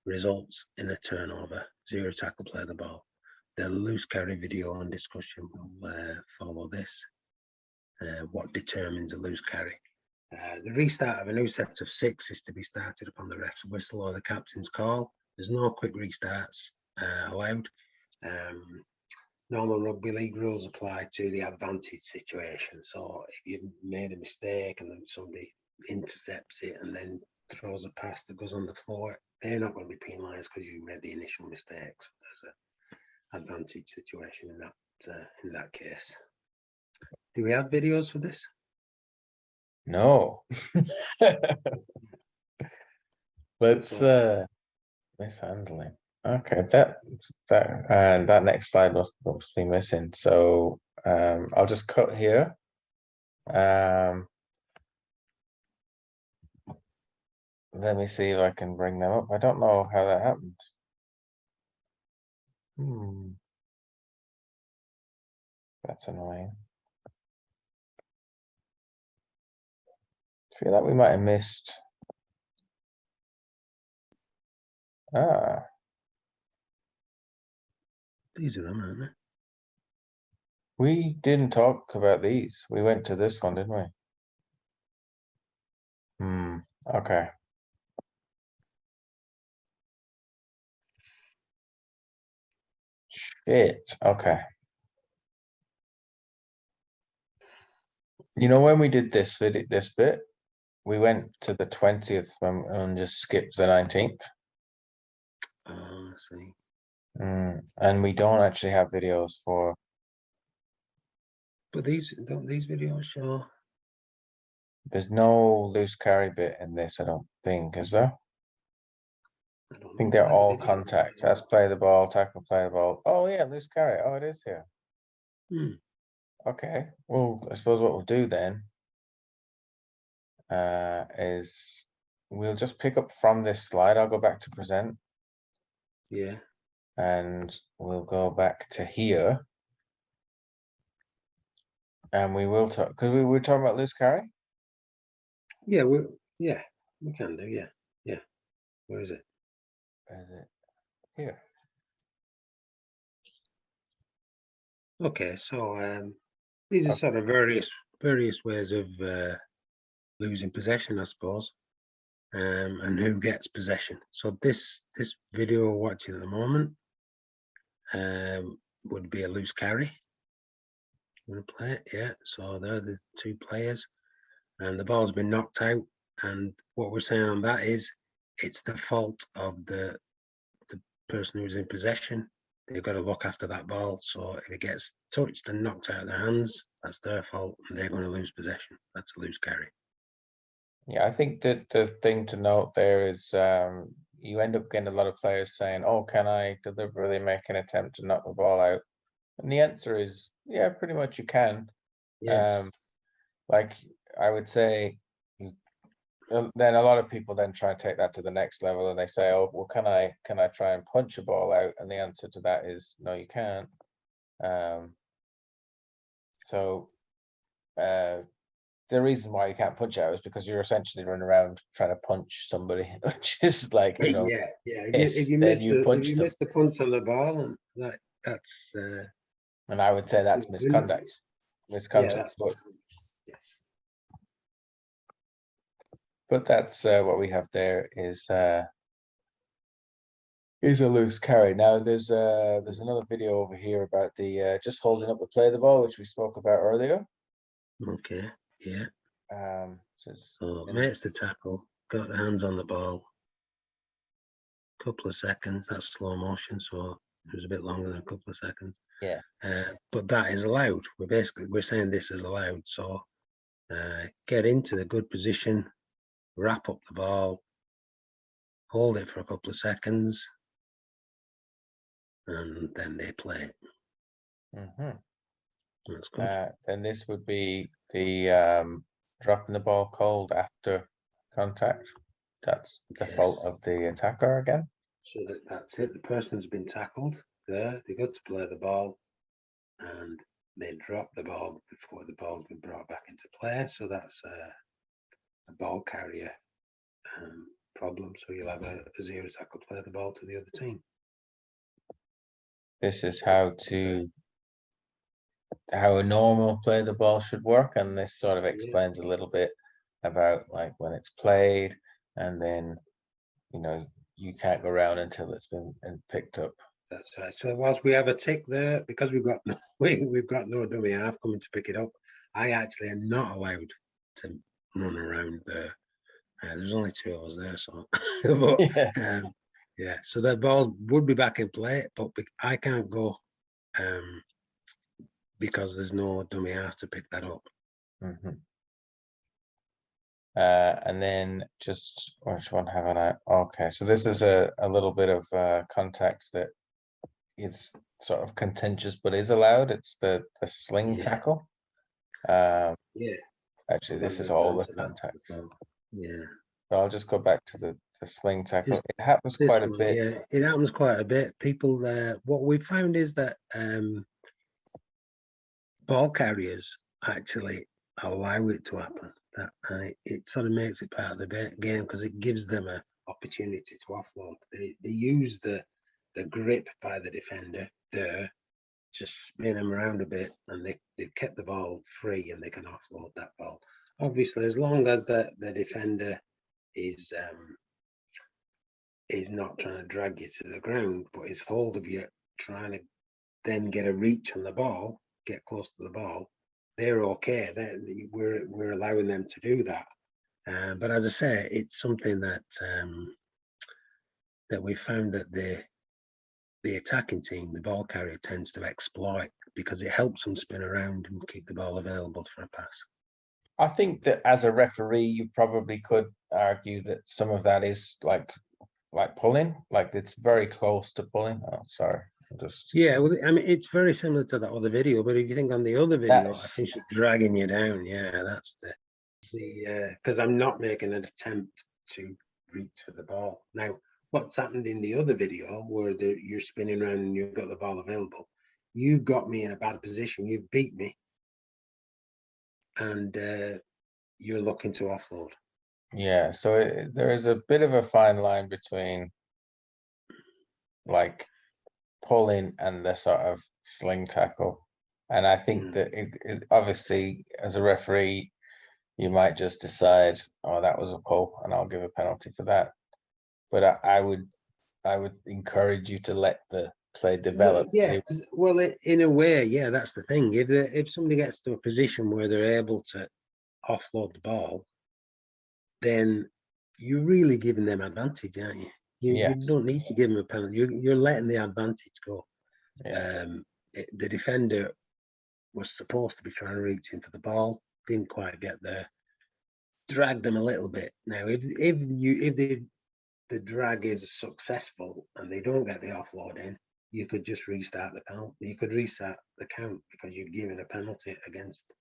[SPEAKER 2] results in a turnover. 0 tackle play the ball. The loose carry video and discussion will follow this. What determines a loose carry? The restart of a new set of 6 is to be started upon the ref's whistle or the captain's call. There's no quick restarts allowed. Normal rugby league rules apply to the advantage situation. So if you've made a mistake and then somebody intercepts it and then throws a pass that goes on the floor, they're not going to be penalised because you made the initial mistake. So there's an advantage situation in that case. Do we have videos for this?
[SPEAKER 3] No. Let's mishandling. Okay, that next slide must be missing. So I'll just cut here. Let me see if I can bring them up. I don't know how that happened. That's annoying. Feel like we might have missed. Ah,
[SPEAKER 2] These are them, aren't they?
[SPEAKER 3] we didn't talk about these. We went to this one, didn't we? Okay. Shit. Okay. You know when we did this bit, we went to the 20th and just skipped the 19th.
[SPEAKER 2] Oh, I see.
[SPEAKER 3] And we don't actually have videos for.
[SPEAKER 2] But don't these videos show?
[SPEAKER 3] There's no loose carry bit in this, I don't think, is there?
[SPEAKER 2] I don't
[SPEAKER 3] I think
[SPEAKER 2] know.
[SPEAKER 3] they're
[SPEAKER 2] Why the
[SPEAKER 3] all
[SPEAKER 2] video-
[SPEAKER 3] contact. Let's play the ball, tackle, play the ball. Oh yeah, loose carry. Oh, it is here. Okay. Well, I suppose what we'll do then is we'll just pick up from this slide. I'll go back to present
[SPEAKER 2] Yeah.
[SPEAKER 3] and we'll go back to here. And we will talk because we were talking about loose carry.
[SPEAKER 2] Yeah, we can do, yeah. Yeah. Where is it?
[SPEAKER 3] Where is it? Here.
[SPEAKER 2] Okay, so these are sort of various ways of losing possession, I suppose. And who gets possession. So this video we're watching at the moment would be a loose carry. You want to play it? Yeah. So they're the two players, and the ball's been knocked out. And what we're saying on that is, it's the fault of the person who's in possession. They've got to look after that ball. So if it gets touched and knocked out of their hands, that's their fault, and they're going to lose possession. That's a loose carry.
[SPEAKER 3] Yeah, I think that the thing to note there is you end up getting a lot of players saying, "Oh, can I deliberately make an attempt to knock the ball out?" And the answer is, yeah, pretty much you can.
[SPEAKER 2] Yes.
[SPEAKER 3] Like I would say, then a lot of people then try and take that to the next level, and they say, "Oh, well, can I try and punch a ball out?" And the answer to that is, no, you can't. So the reason why you can't punch out is because you're essentially running around trying to punch somebody, which is like, you know,
[SPEAKER 2] Yeah. If you
[SPEAKER 3] then
[SPEAKER 2] miss
[SPEAKER 3] you punch them.
[SPEAKER 2] the punch on the ball, and that's
[SPEAKER 3] And I would say that's misconduct.
[SPEAKER 2] Yeah, that's yes.
[SPEAKER 3] But that's what we have there is a loose carry. Now there's another video over here about the just holding up the play of the ball, which we spoke about earlier.
[SPEAKER 2] Okay. Yeah. So makes the tackle, got the hands on the ball. Couple of seconds. That's slow motion, so it was a bit longer than a couple of seconds.
[SPEAKER 3] Yeah.
[SPEAKER 2] But that is allowed. We're saying this is allowed. So get into the good position, wrap up the ball, hold it for a couple of seconds, and then they play it. That's good.
[SPEAKER 3] Then this would be the dropping the ball cold after contact. That's the fault of the attacker again.
[SPEAKER 2] So that's it. The person's been tackled there. They got to play the ball, and they drop the ball before the ball's been brought back into play. So that's a ball carrier problem. So you'll have a zero tackle play the ball to the other team.
[SPEAKER 3] This is how a normal play the ball should work, and this sort of explains a little bit about like when it's played, and then you can't go around until it's been picked up.
[SPEAKER 2] That's right. So whilst we have a tick there, because we've got no dummy half coming to pick it up, I actually am not allowed to run around there. There's only two of us there, so but, yeah. So that ball would be back in play, but I can't go because there's no dummy half to pick that up.
[SPEAKER 3] And then just which one haven't I? Okay, so this is a little bit of contact that is sort of contentious, but is allowed. It's the sling tackle.
[SPEAKER 2] Yeah.
[SPEAKER 3] Actually, this is all the contact.
[SPEAKER 2] Yeah.
[SPEAKER 3] So I'll just go back to the sling tackle.
[SPEAKER 2] Just
[SPEAKER 3] It happens
[SPEAKER 2] this
[SPEAKER 3] quite a
[SPEAKER 2] one,
[SPEAKER 3] bit.
[SPEAKER 2] yeah, it happens quite a bit. People, what we found is that ball carriers actually allow it to happen. That it sort of makes it part of the game because it gives them an opportunity to offload. They use the grip by the defender there, just spin them around a bit, and they've kept the ball free and they can offload that ball. Obviously, as long as the defender is not trying to drag you to the ground, but is hold of you, trying to then get a reach on the ball, get close to the ball, they're okay. We're allowing them to do that. But as I say, it's something that that we found that the attacking team, the ball carrier, tends to exploit because it helps them spin around and keep the ball available for a pass.
[SPEAKER 3] I think that as a referee, you probably could argue that some of that is like pulling, like it's very close to pulling. Oh, sorry, just
[SPEAKER 2] Yeah, well, I mean, it's very similar to that other video, but if you think on the other video, I
[SPEAKER 3] that's
[SPEAKER 2] think she's dragging you down. Yeah, that's the because I'm not making an attempt to reach for the ball. Now, what's happened in the other video where you're spinning around and you've got the ball available, you got me in a bad position. You beat me, and you're looking to offload.
[SPEAKER 3] yeah. So there is a bit of a fine line between like pulling and the sort of sling tackle, and I think that it obviously as a referee, you might just decide, oh, that was a pull, and I'll give a penalty for that. But I would encourage you to let the play develop.
[SPEAKER 2] Yeah, well, in a way, yeah, that's the thing. If somebody gets to a position where they're able to offload the ball, then you're really giving them advantage, aren't you? You
[SPEAKER 3] Yes.
[SPEAKER 2] don't need to give them a penalty. You're letting the advantage go.
[SPEAKER 3] Yeah.
[SPEAKER 2] The defender was supposed to be trying to reach in for the ball, didn't quite get there. Dragged them a little bit. Now, if the drag is successful and they don't get the offload in, you could just restart the count. You could restart the count because you're giving a penalty against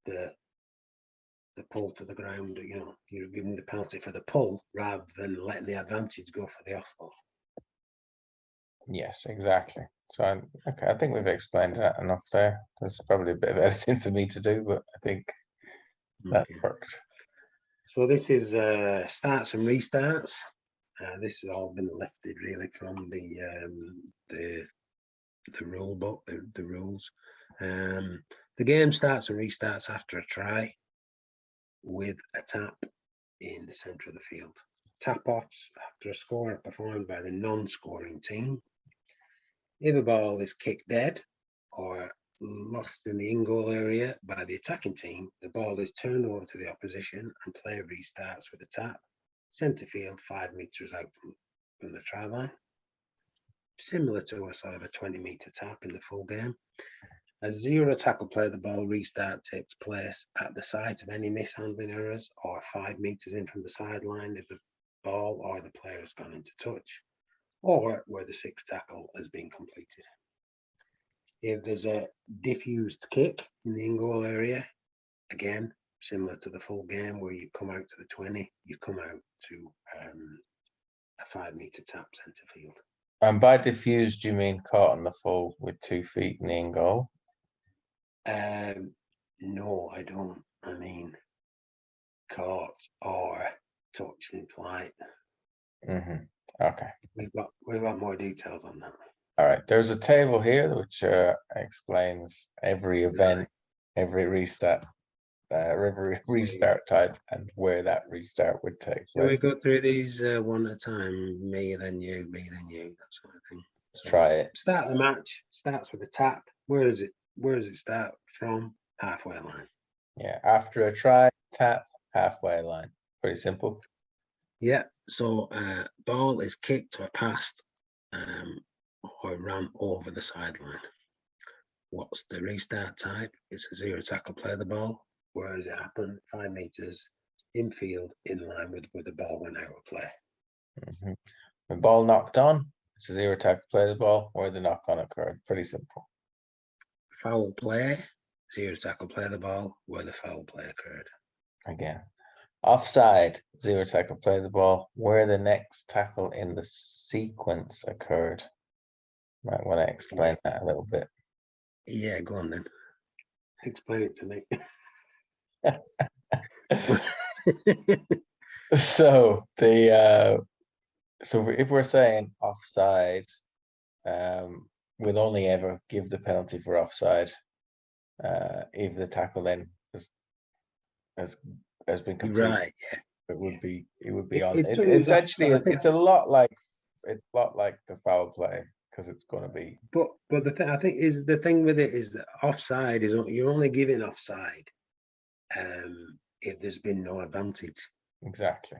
[SPEAKER 2] the pull to the ground. You know, you're giving the penalty for the pull rather than letting the advantage go for the offload.
[SPEAKER 3] Yes, exactly. So okay, I think we've explained that enough there. There's probably a bit of editing for me to do, but I think that worked.
[SPEAKER 2] So this is starts and restarts. This has all been lifted really from the rule book, the rules. The game starts and restarts after a try with a tap in the centre of the field. Tap-offs after a score are performed by the non-scoring team. If a ball is kicked dead or lost in the in-goal area by the attacking team, the ball is turned over to the opposition and play restarts with a tap, centre field 5 metres out from the try line. Similar to a sort of a 20-metre tap in the full game. A zero tackle play, the ball restart takes place at the site of any mishandling errors or 5 metres in from the sideline if the ball or the player has gone into touch, or where the sixth tackle has been completed. If there's a diffused kick in the in-goal area, again, similar to the full game where you come out to the 20, you come out to a 5 metre tap centre field.
[SPEAKER 3] And by diffused, do you mean caught on the full with 2 feet in the in goal?
[SPEAKER 2] No, I don't. I mean, caught or touched in flight.
[SPEAKER 3] Okay.
[SPEAKER 2] We've got more details on that.
[SPEAKER 3] All right. There's a table here which explains every event, every restart, restart type, and where that restart would take
[SPEAKER 2] So we
[SPEAKER 3] place.
[SPEAKER 2] go through these one at a time. Me, then you, that sort of thing.
[SPEAKER 3] Let's try it.
[SPEAKER 2] Start the match starts with a tap. Where does it start from? Halfway line.
[SPEAKER 3] Yeah. After a try, tap, halfway line. Pretty simple.
[SPEAKER 2] Yeah. So ball is kicked or passed or run over the sideline. What's the restart type? It's a zero tackle play the ball. Where does it happen? 5 metres infield in line with where the ball went out of play.
[SPEAKER 3] The ball knocked on, it's a zero tackle play the ball where the knock on occurred. Pretty simple.
[SPEAKER 2] Foul play, zero tackle play the ball where the foul play occurred.
[SPEAKER 3] Again. Offside, zero tackle, play the ball where the next tackle in the sequence occurred. Might want to explain that a little bit.
[SPEAKER 2] Yeah, go on then. Explain it to me.
[SPEAKER 3] So so if we're saying offside, we'll only ever give the penalty for offside if the tackle then has been
[SPEAKER 2] You're
[SPEAKER 3] completed.
[SPEAKER 2] right. Yeah.
[SPEAKER 3] It would be on.
[SPEAKER 2] If
[SPEAKER 3] It's
[SPEAKER 2] somebody's
[SPEAKER 3] actually
[SPEAKER 2] offside,
[SPEAKER 3] it's a lot like the foul play because it's going to be
[SPEAKER 2] but the thing I think is the thing with it is that offside is you're only giving offside if there's been no advantage.
[SPEAKER 3] exactly.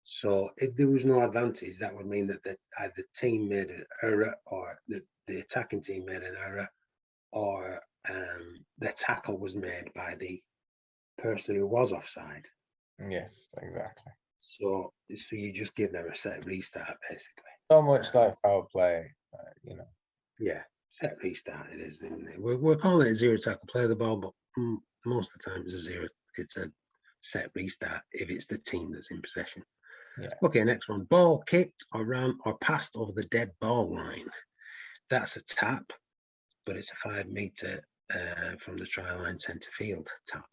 [SPEAKER 2] So if there was no advantage, that would mean that either the team made an error or the attacking team made an error, or the tackle was made by the person who was offside.
[SPEAKER 3] Yes, exactly.
[SPEAKER 2] So you just give them a set restart, basically.
[SPEAKER 3] So much like foul play,
[SPEAKER 2] Yeah, set restart it is. We're calling it a zero tackle, play the ball, but most of the time it's a set restart if it's the team that's in possession.
[SPEAKER 3] Yeah.
[SPEAKER 2] Okay, next one. Ball kicked or ran or passed over the dead ball line. That's a tap, but it's a 5 meter from the try line centre field tap.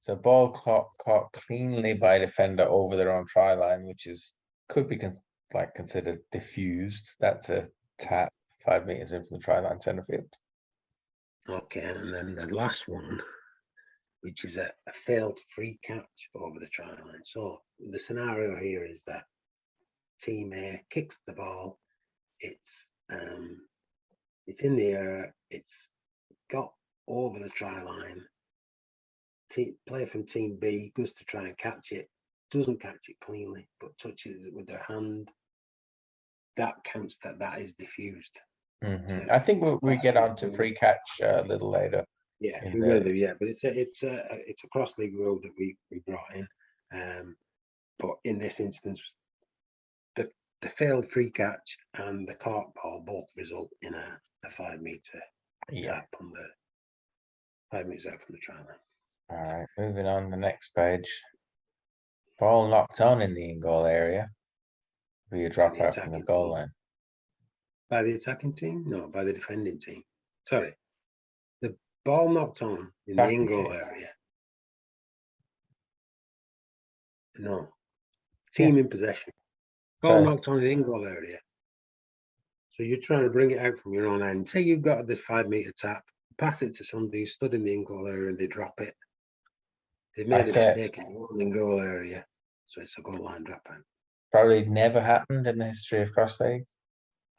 [SPEAKER 3] So ball caught cleanly by defender over their own try line, which could be considered diffused. That's a tap 5 meters in from the try line centre field.
[SPEAKER 2] Okay, and then the last one, which is a failed free catch over the try line. So the scenario here is that team A kicks the ball, it's in the air, it's got over the try line. Player from team B goes to try and catch it, doesn't catch it cleanly, but touches it with their hand. That counts that is diffused.
[SPEAKER 3] I think we get on to free catch a little later.
[SPEAKER 2] Yeah, we will do. Yeah, but it's a cross league rule that we brought in. But in this instance, the failed free catch and the caught ball both result in a 5 meter tap on the 5 meters out from the try line.
[SPEAKER 3] All right, moving on the next page. Ball knocked on in the in-goal area. Be a dropout from the goal line.
[SPEAKER 2] By the attacking team? No, by the defending team. Sorry. The ball knocked on in the in-goal area. No. Team in possession. Ball knocked on in the in-goal area. So you're trying to bring it out from your own end. Say you've got this 5 meter tap, pass it to somebody who stood in the in-goal area and they drop it. They made a mistake in the in-goal area. So it's a goal line dropout.
[SPEAKER 3] Probably never happened in the history of cross league.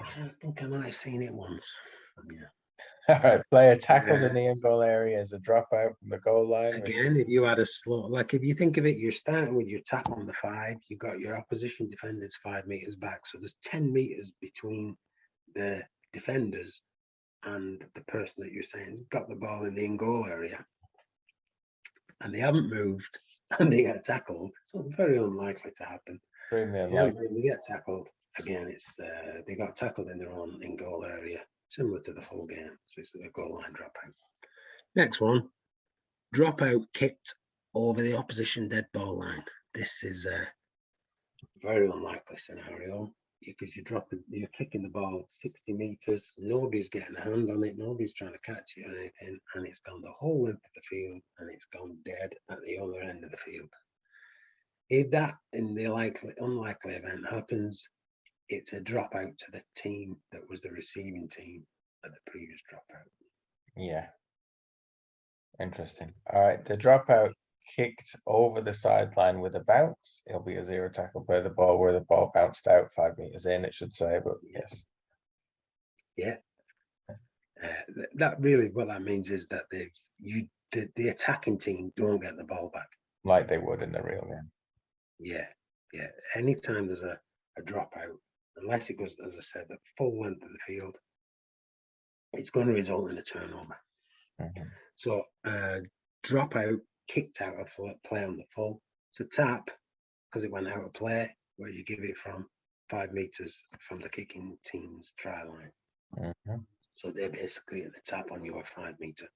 [SPEAKER 2] I think I might have seen it once. Yeah.
[SPEAKER 3] All right, player tackled in the in-goal area as a dropout from the goal line.
[SPEAKER 2] Again, if you had a slow, like if you think of it, you're starting with your tap on the 5, you've got your opposition defenders 5 meters back. So there's 10 meters between the defenders and the person that you're saying has got the ball in the in-goal area. And they haven't moved and they get tackled. So it's very unlikely to happen.
[SPEAKER 3] Extremely unlikely.
[SPEAKER 2] They get tackled. Again, it's they got tackled in their own in-goal area, similar to the full game. So it's a goal line dropout. Next one, dropout kicked over the opposition dead ball line. This is a very unlikely scenario because you're kicking the ball 60 meters. Nobody's getting a hand on it. Nobody's trying to catch it or anything, and it's gone the whole length of the field, and it's gone dead at the other end of the field. If that in the unlikely event happens, it's a dropout to the team that was the receiving team at the previous dropout.
[SPEAKER 3] Yeah. Interesting. All right, the dropout kicked over the sideline with a bounce. It'll be a zero tackle play the ball where the ball bounced out 5 meters in, it should say, but yes.
[SPEAKER 2] Yeah. That really what that means is that the attacking team don't get the ball back.
[SPEAKER 3] Like they would in the real game.
[SPEAKER 2] Yeah. Anytime there's a dropout, unless it goes, as I said, the full length of the field, it's going to result in a turnover. So dropout kicked out of play on the full. It's a tap because it went out of play where you give it from 5 meters from the kicking team's try line. So they're basically at the tap on your 5 meter.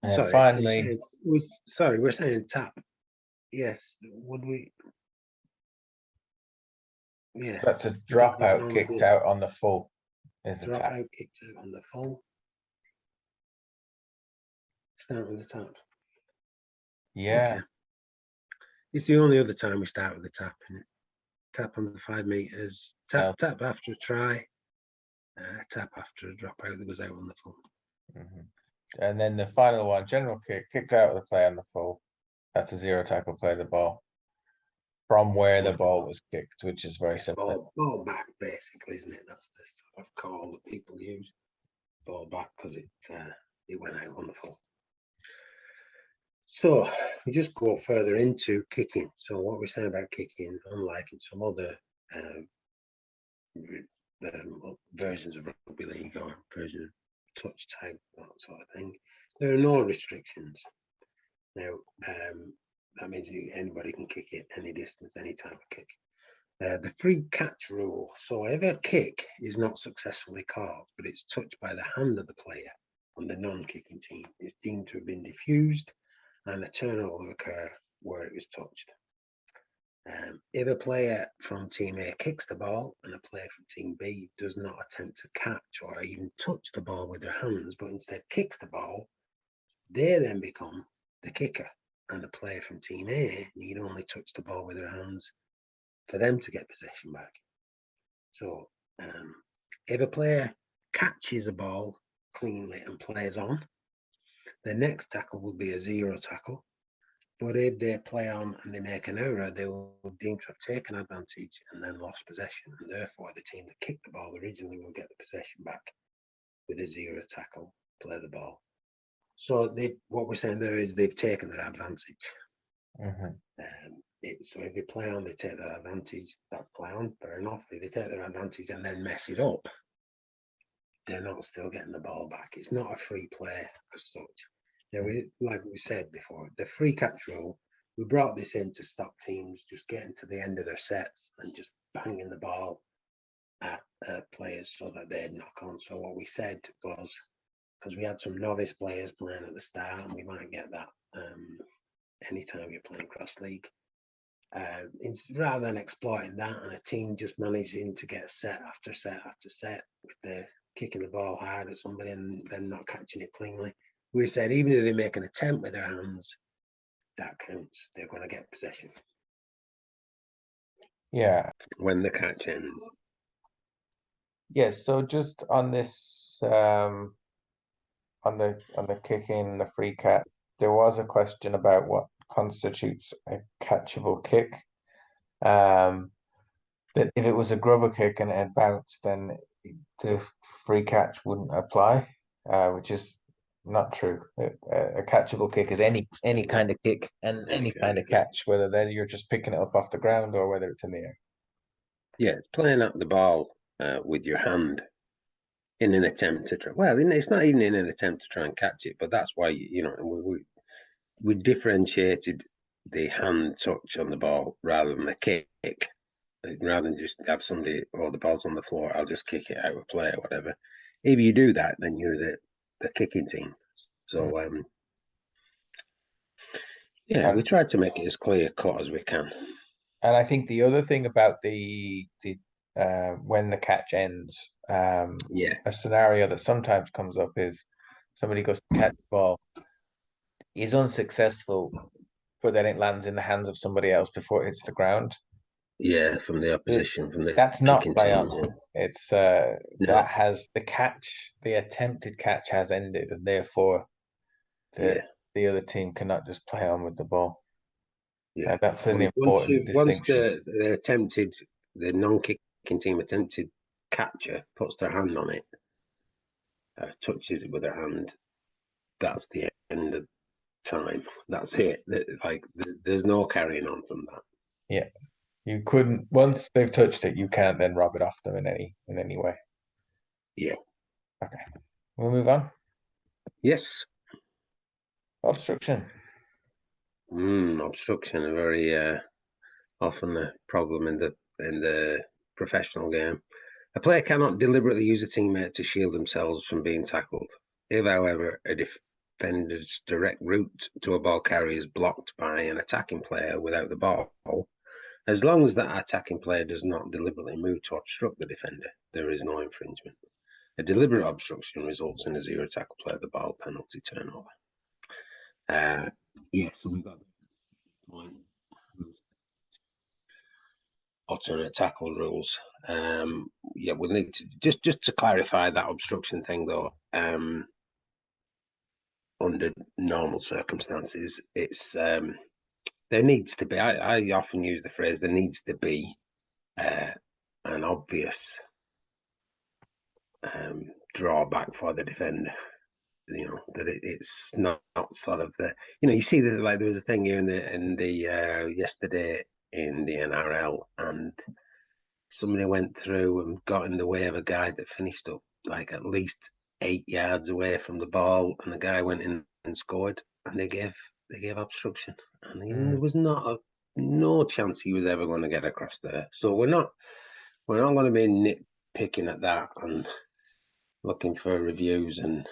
[SPEAKER 3] And
[SPEAKER 2] Sorry,
[SPEAKER 3] finally,
[SPEAKER 2] we're saying tap. Yes, would we? Yeah.
[SPEAKER 3] that's a
[SPEAKER 2] I think there's
[SPEAKER 3] dropout
[SPEAKER 2] no
[SPEAKER 3] kicked
[SPEAKER 2] idea.
[SPEAKER 3] out on the full is a
[SPEAKER 2] Drop
[SPEAKER 3] tap.
[SPEAKER 2] out, kicked out on the full. Start with the tap.
[SPEAKER 3] Yeah.
[SPEAKER 2] Okay. It's the only other time we start with the tap, isn't it? Tap on the 5 meters. Tap after a try. Tap after a drop out that goes out on the full.
[SPEAKER 3] And then the final one, general kick, kicked out of the play on the full. That's a 0 tackle play the ball from where the ball was kicked, which is very simple.
[SPEAKER 2] Ball back, basically, isn't it? That's the sort of call that people use. Ball back because it went out on the full. So we just go further into kicking. So what we're saying about kicking, unlike in some other versions of rugby league or version of touch tag, that sort of thing, there are no restrictions. Now, that means anybody can kick it any distance, any type of kick. The free catch rule. So if a kick is not successfully caught, but it's touched by the hand of the player on the non-kicking team, it's deemed to have been diffused and a turnover will occur where it was touched. If a player from Team A kicks the ball and a player from Team B does not attempt to catch or even touch the ball with their hands, but instead kicks the ball, they then become the kicker, and the player from Team A need only touch the ball with their hands for them to get possession back. So if a player catches a ball cleanly and plays on, the next tackle will be a 0 tackle. But if they play on and they make an error, they will deem to have taken advantage and then lost possession. And therefore, the team that kicked the ball originally will get the possession back with a 0 tackle, play the ball. So what we're saying there is they've taken their advantage. So if they play on, they take their advantage. That's play on, fair enough. If they take their advantage and then mess it up, they're not still getting the ball back. It's not a free play as such. Now, like we said before, the free catch rule, we brought this in to stop teams just getting to the end of their sets and just banging the ball at players so that they'd knock on. So what we said was, because we had some novice players playing at the start, and we might get that anytime you're playing cross league. It's rather than exploiting that and a team just managing to get set after set after set with the kicking the ball hard at somebody and then not catching it cleanly. We said even if they make an attempt with their hands, that counts. They're going to get possession.
[SPEAKER 3] Yeah.
[SPEAKER 2] When the catch ends.
[SPEAKER 3] Yes. So just on this, on the kicking, the free catch, there was a question about what constitutes a catchable kick. That if it was a grubber kick and it had bounced, then the free catch wouldn't apply, which is not true. A catchable kick is any kind of kick and any kind of catch, whether then you're just picking it up off the ground or whether it's in the air.
[SPEAKER 2] Yeah, it's playing at the ball with your hand in an attempt to try. Well, it's not even in an attempt to try and catch it, but that's why we differentiated the hand touch on the ball rather than the kick. Rather than just have somebody, the ball's on the floor, I'll just kick it out of play or whatever. If you do that, then you're the kicking team. So we tried to make it as clear cut as we can.
[SPEAKER 3] And I think the other thing about the when the catch ends, a scenario that sometimes comes up is somebody goes to catch the ball, is unsuccessful, but then it lands in the hands of somebody else before it hits the ground.
[SPEAKER 2] Yeah, from the opposition,
[SPEAKER 3] that's not play on. It's that has the catch, the attempted catch has ended, and therefore the other team cannot just play on with the ball. Yeah, that's an important distinction.
[SPEAKER 2] Once the non-kicking team attempted catcher puts their hand on it, touches it with their hand, that's the end of time. That's it. There's no carrying on from that.
[SPEAKER 3] Yeah, you couldn't, once they've touched it, you can't then rub it off them in any way.
[SPEAKER 2] Yeah.
[SPEAKER 3] Okay, we'll move on.
[SPEAKER 2] Yes.
[SPEAKER 3] Obstruction.
[SPEAKER 2] Obstruction, a very often a problem in the professional game. A player cannot deliberately use a teammate to shield themselves from being tackled. If, however, defender's direct route to a ball carrier is blocked by an attacking player without the ball, as long as that attacking player does not deliberately move to obstruct the defender, there is no infringement. A deliberate obstruction results in a zero tackle player the ball penalty turnover. So we've got point. Alternate tackle rules. We'll need to just to clarify that obstruction thing though. Under normal circumstances, it's there needs to be. I often use the phrase there needs to be an obvious drawback for the defender. You know that it's not sort of the. You know, you see that like there was a thing here in the yesterday in the NRL, and somebody went through and got in the way of a guy that finished up like at least 8 yards away from the ball, and the guy went in and scored, and they gave obstruction, and there was no chance he was ever going to get across there. So we're not going to be nitpicking at that and looking for reviews and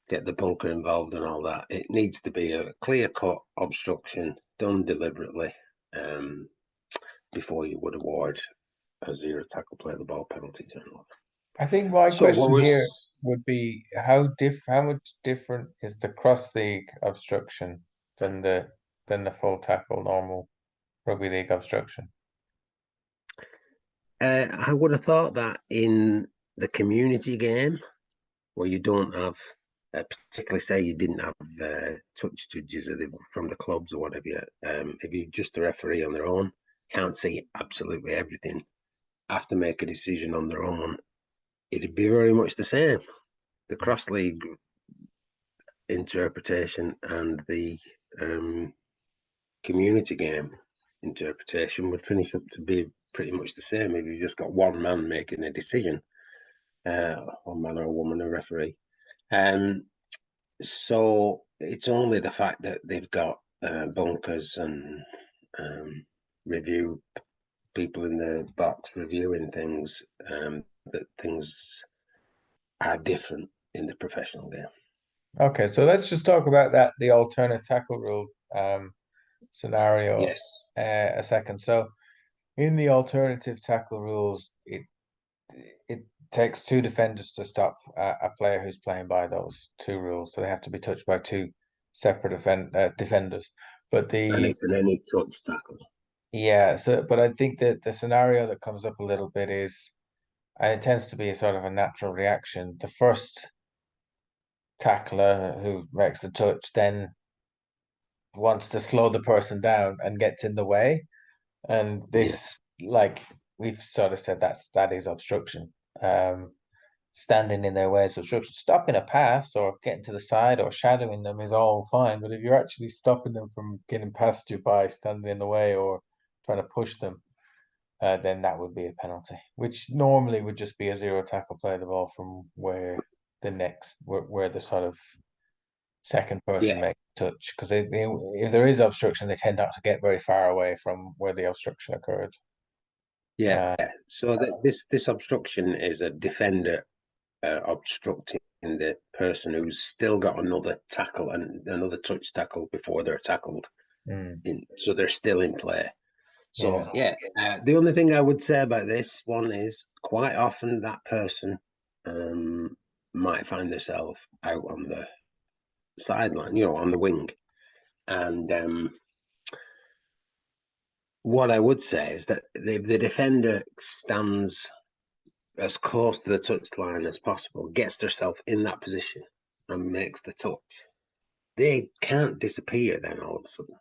[SPEAKER 2] get the bunker involved and all that. It needs to be a clear-cut obstruction done deliberately before you would award a zero tackle player the ball penalty turnover.
[SPEAKER 3] I think my question here would be how much different is the cross league obstruction than the full tackle normal rugby league obstruction?
[SPEAKER 2] I would have thought that in the community game, where you don't have, particularly say you didn't have touch judges from the clubs or whatever, if you're just a referee on their own, can't see absolutely everything, have to make a decision on their own, it'd be very much the same. The cross league interpretation and the community game interpretation would finish up to be pretty much the same if you've just got one man making a decision, one man or a woman, a referee. So it's only the fact that they've got bunkers and review people in the box reviewing things that things are different in the professional game.
[SPEAKER 3] Okay, so let's just talk about the alternate tackle rule scenario.
[SPEAKER 2] Yes.
[SPEAKER 3] A second. So in the alternative tackle rules, it takes 2 defenders to stop a player who's playing by those 2 rules. So they have to be touched by 2 separate defenders. But
[SPEAKER 2] and it's an any touch tackle.
[SPEAKER 3] Yeah, but I think that the scenario that comes up a little bit is, and it tends to be a sort of a natural reaction, the first tackler who makes the touch then wants to slow the person down and gets in the way. And this, like we've sort of said, that is obstruction. Standing in their way is obstruction. Stopping a pass or getting to the side or shadowing them is all fine. But if you're actually stopping them from getting past you by standing in the way or trying to push them, then that would be a penalty, which normally would just be a zero tackle play the ball from where the sort of second person makes touch, because if there is obstruction, they tend not to get very far away from where the obstruction occurred.
[SPEAKER 2] So this obstruction is a defender obstructing the person who's still got another tackle and another touch tackle before they're tackled. So they're still in play. So the only thing I would say about this one is quite often that person might find themselves out on the sideline, on the wing. And what I would say is that if the defender stands as close to the touchline as possible, gets herself in that position and makes the touch, they can't disappear then all of a sudden.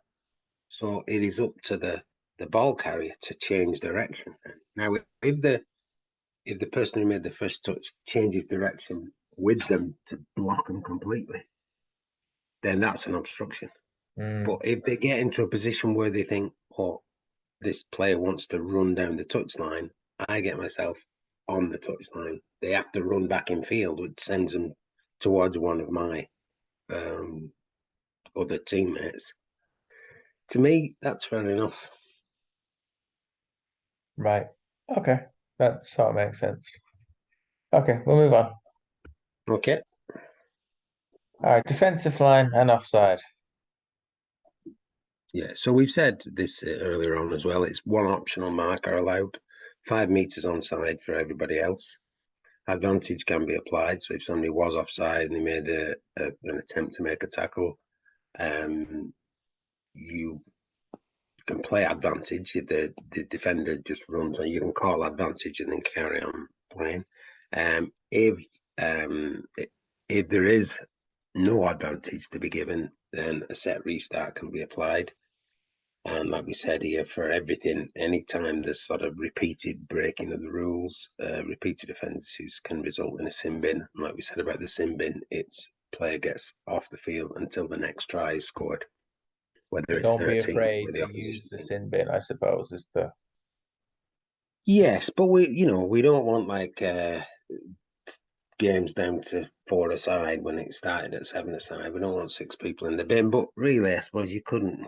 [SPEAKER 2] So it is up to the ball carrier to change direction. Now, if the person who made the first touch changes direction with them to block them completely, then that's an obstruction. But if they get into a position where they think, oh, this player wants to run down the touchline, I get myself on the touchline, they have to run back in field, which sends them towards one of my other teammates. To me, that's fair enough.
[SPEAKER 3] Right. Okay. That sort of makes sense. Okay, we'll move on.
[SPEAKER 2] Okay.
[SPEAKER 3] All right, defensive line and offside.
[SPEAKER 2] Yeah, so we've said this earlier on as well. It's one optional marker allowed, 5 meters onside for everybody else. Advantage can be applied. So if somebody was offside and they made an attempt to make a tackle, you can play advantage if the defender just runs, and you can call advantage and then carry on playing. If there is no advantage to be given, then a set restart can be applied. And like we said here, for everything, anytime there's sort of repeated breaking of the rules, repeated offences can result in a sin bin. And like we said about the sin bin, it's player gets off the field until the next try is scored, whether it's
[SPEAKER 3] Don't be
[SPEAKER 2] 13
[SPEAKER 3] afraid
[SPEAKER 2] with the
[SPEAKER 3] to use
[SPEAKER 2] opposition
[SPEAKER 3] the
[SPEAKER 2] team.
[SPEAKER 3] sin bin, I suppose, is the
[SPEAKER 2] Yes, but we don't want like games down to 4 aside when it started at 7 aside. We don't want 6 people in the bin. But really, I suppose you couldn't.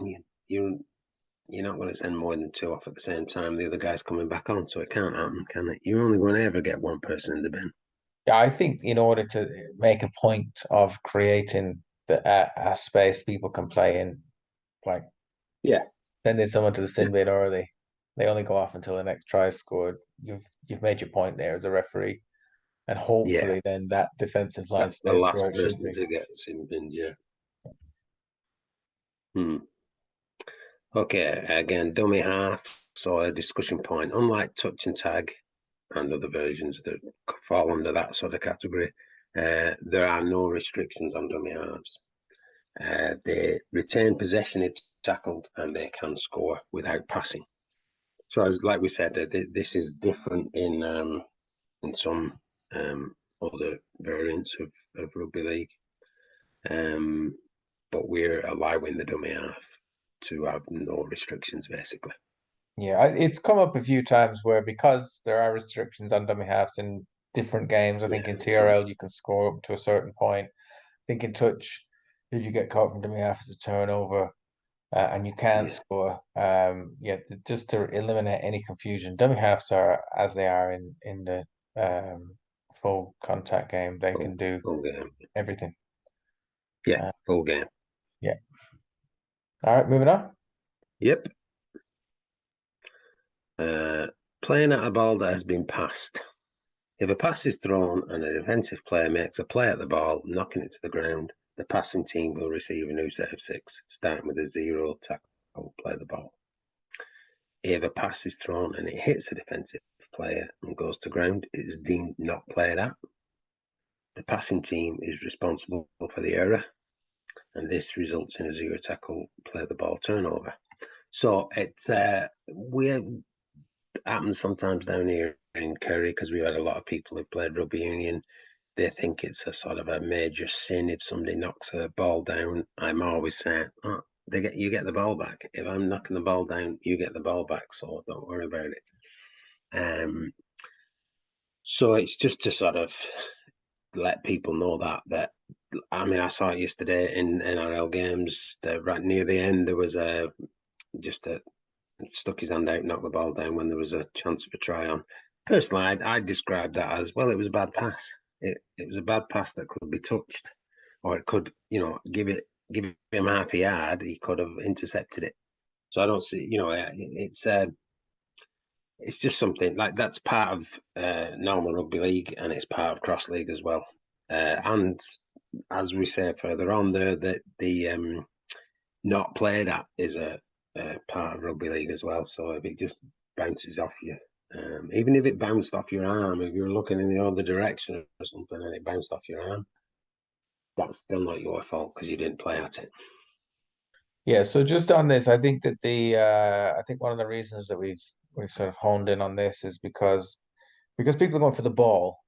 [SPEAKER 2] You're not going to send more than 2 off at the same time. The other guy's coming back on, so it can't happen, can it? You're only going to ever get one person in the bin.
[SPEAKER 3] Yeah, I think in order to make a point of creating a space people can play in, like
[SPEAKER 2] Yeah,
[SPEAKER 3] sending someone to the
[SPEAKER 2] yeah,
[SPEAKER 3] sin bin early, they only go off until the next try is scored. You've made your point there as a referee, and
[SPEAKER 2] yeah.
[SPEAKER 3] hopefully then that defensive line
[SPEAKER 2] That's the
[SPEAKER 3] stays
[SPEAKER 2] last
[SPEAKER 3] where it should
[SPEAKER 2] person
[SPEAKER 3] be.
[SPEAKER 2] to get in bin. Yeah. Hmm. Okay. Again, dummy half. So a discussion point. Unlike touch and tag and other versions that fall under that sort of category, there are no restrictions on dummy halves. They retain possession if tackled, and they can score without passing. So, like we said, this is different in some other variants of rugby league, but we're allowing the dummy half to have no restrictions, basically.
[SPEAKER 3] Yeah, it's come up a few times where because there are restrictions on dummy halves in different games. I think
[SPEAKER 2] Yeah,
[SPEAKER 3] in TRL you can score up to a certain point. I think in touch, if you get caught from dummy half, it's a turnover. And you can't
[SPEAKER 2] yeah,
[SPEAKER 3] score. Yeah, just to eliminate any confusion, dummy halves are as they are in the full contact game. They
[SPEAKER 2] full,
[SPEAKER 3] can do
[SPEAKER 2] full game.
[SPEAKER 3] everything.
[SPEAKER 2] Yeah,
[SPEAKER 3] Uh,
[SPEAKER 2] full game.
[SPEAKER 3] yeah. All right, moving on.
[SPEAKER 2] Yep. Playing at a ball that has been passed. If a pass is thrown and a defensive player makes a play at the ball, knocking it to the ground, the passing team will receive a new set of 6, starting with a 0 tackle, play the ball. If a pass is thrown and it hits a defensive player and goes to ground, it is deemed not played at. The passing team is responsible for the error, and this results in a 0 tackle, play the ball turnover. So it's happens sometimes down here in Kerry because we've had a lot of people who played rugby union. They think it's a sort of a major sin if somebody knocks a ball down. I'm always saying, oh, you get the ball back. If I'm knocking the ball down, you get the ball back. So don't worry about it. So it's just to sort of let people know that I mean, I saw it yesterday in NRL games. That right near the end there was just a stuck his hand out, knocked the ball down when there was a chance for a try on. Personally, I described that as, well, it was a bad pass. It was a bad pass that could be touched, or it could, give him half a yard. He could have intercepted it. So I don't see, it's just something like that's part of normal rugby league, and it's part of cross league as well. And as we say further on, the not played at is a part of rugby league as well. So if it just bounces off you, even if it bounced off your arm, if you're looking in the other direction or something and it bounced off your arm, that's still not your fault because you didn't play at it.
[SPEAKER 3] Yeah, so just on this, I think that the I think one of the reasons that we've sort of honed in on this is because people are going for the ball,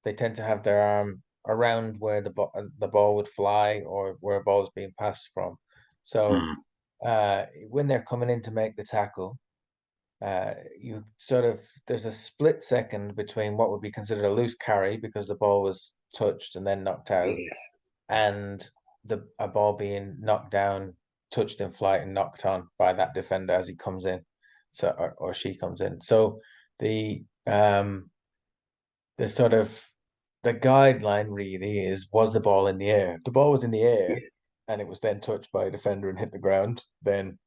[SPEAKER 3] they tend to have their arm around where the ball would fly or where a ball is being passed from. So
[SPEAKER 2] Mm.
[SPEAKER 3] when they're coming in to make the tackle, you sort of there's a split second between what would be considered a loose carry because the ball was touched and then knocked out,
[SPEAKER 2] Yes.
[SPEAKER 3] and a ball being knocked down, touched in flight and knocked on by that defender as he comes in, so or she comes in. So the the sort of the guideline really is, was the ball in the air? If the ball was in the air
[SPEAKER 2] Yeah,
[SPEAKER 3] and it was then touched by a defender and hit the ground, then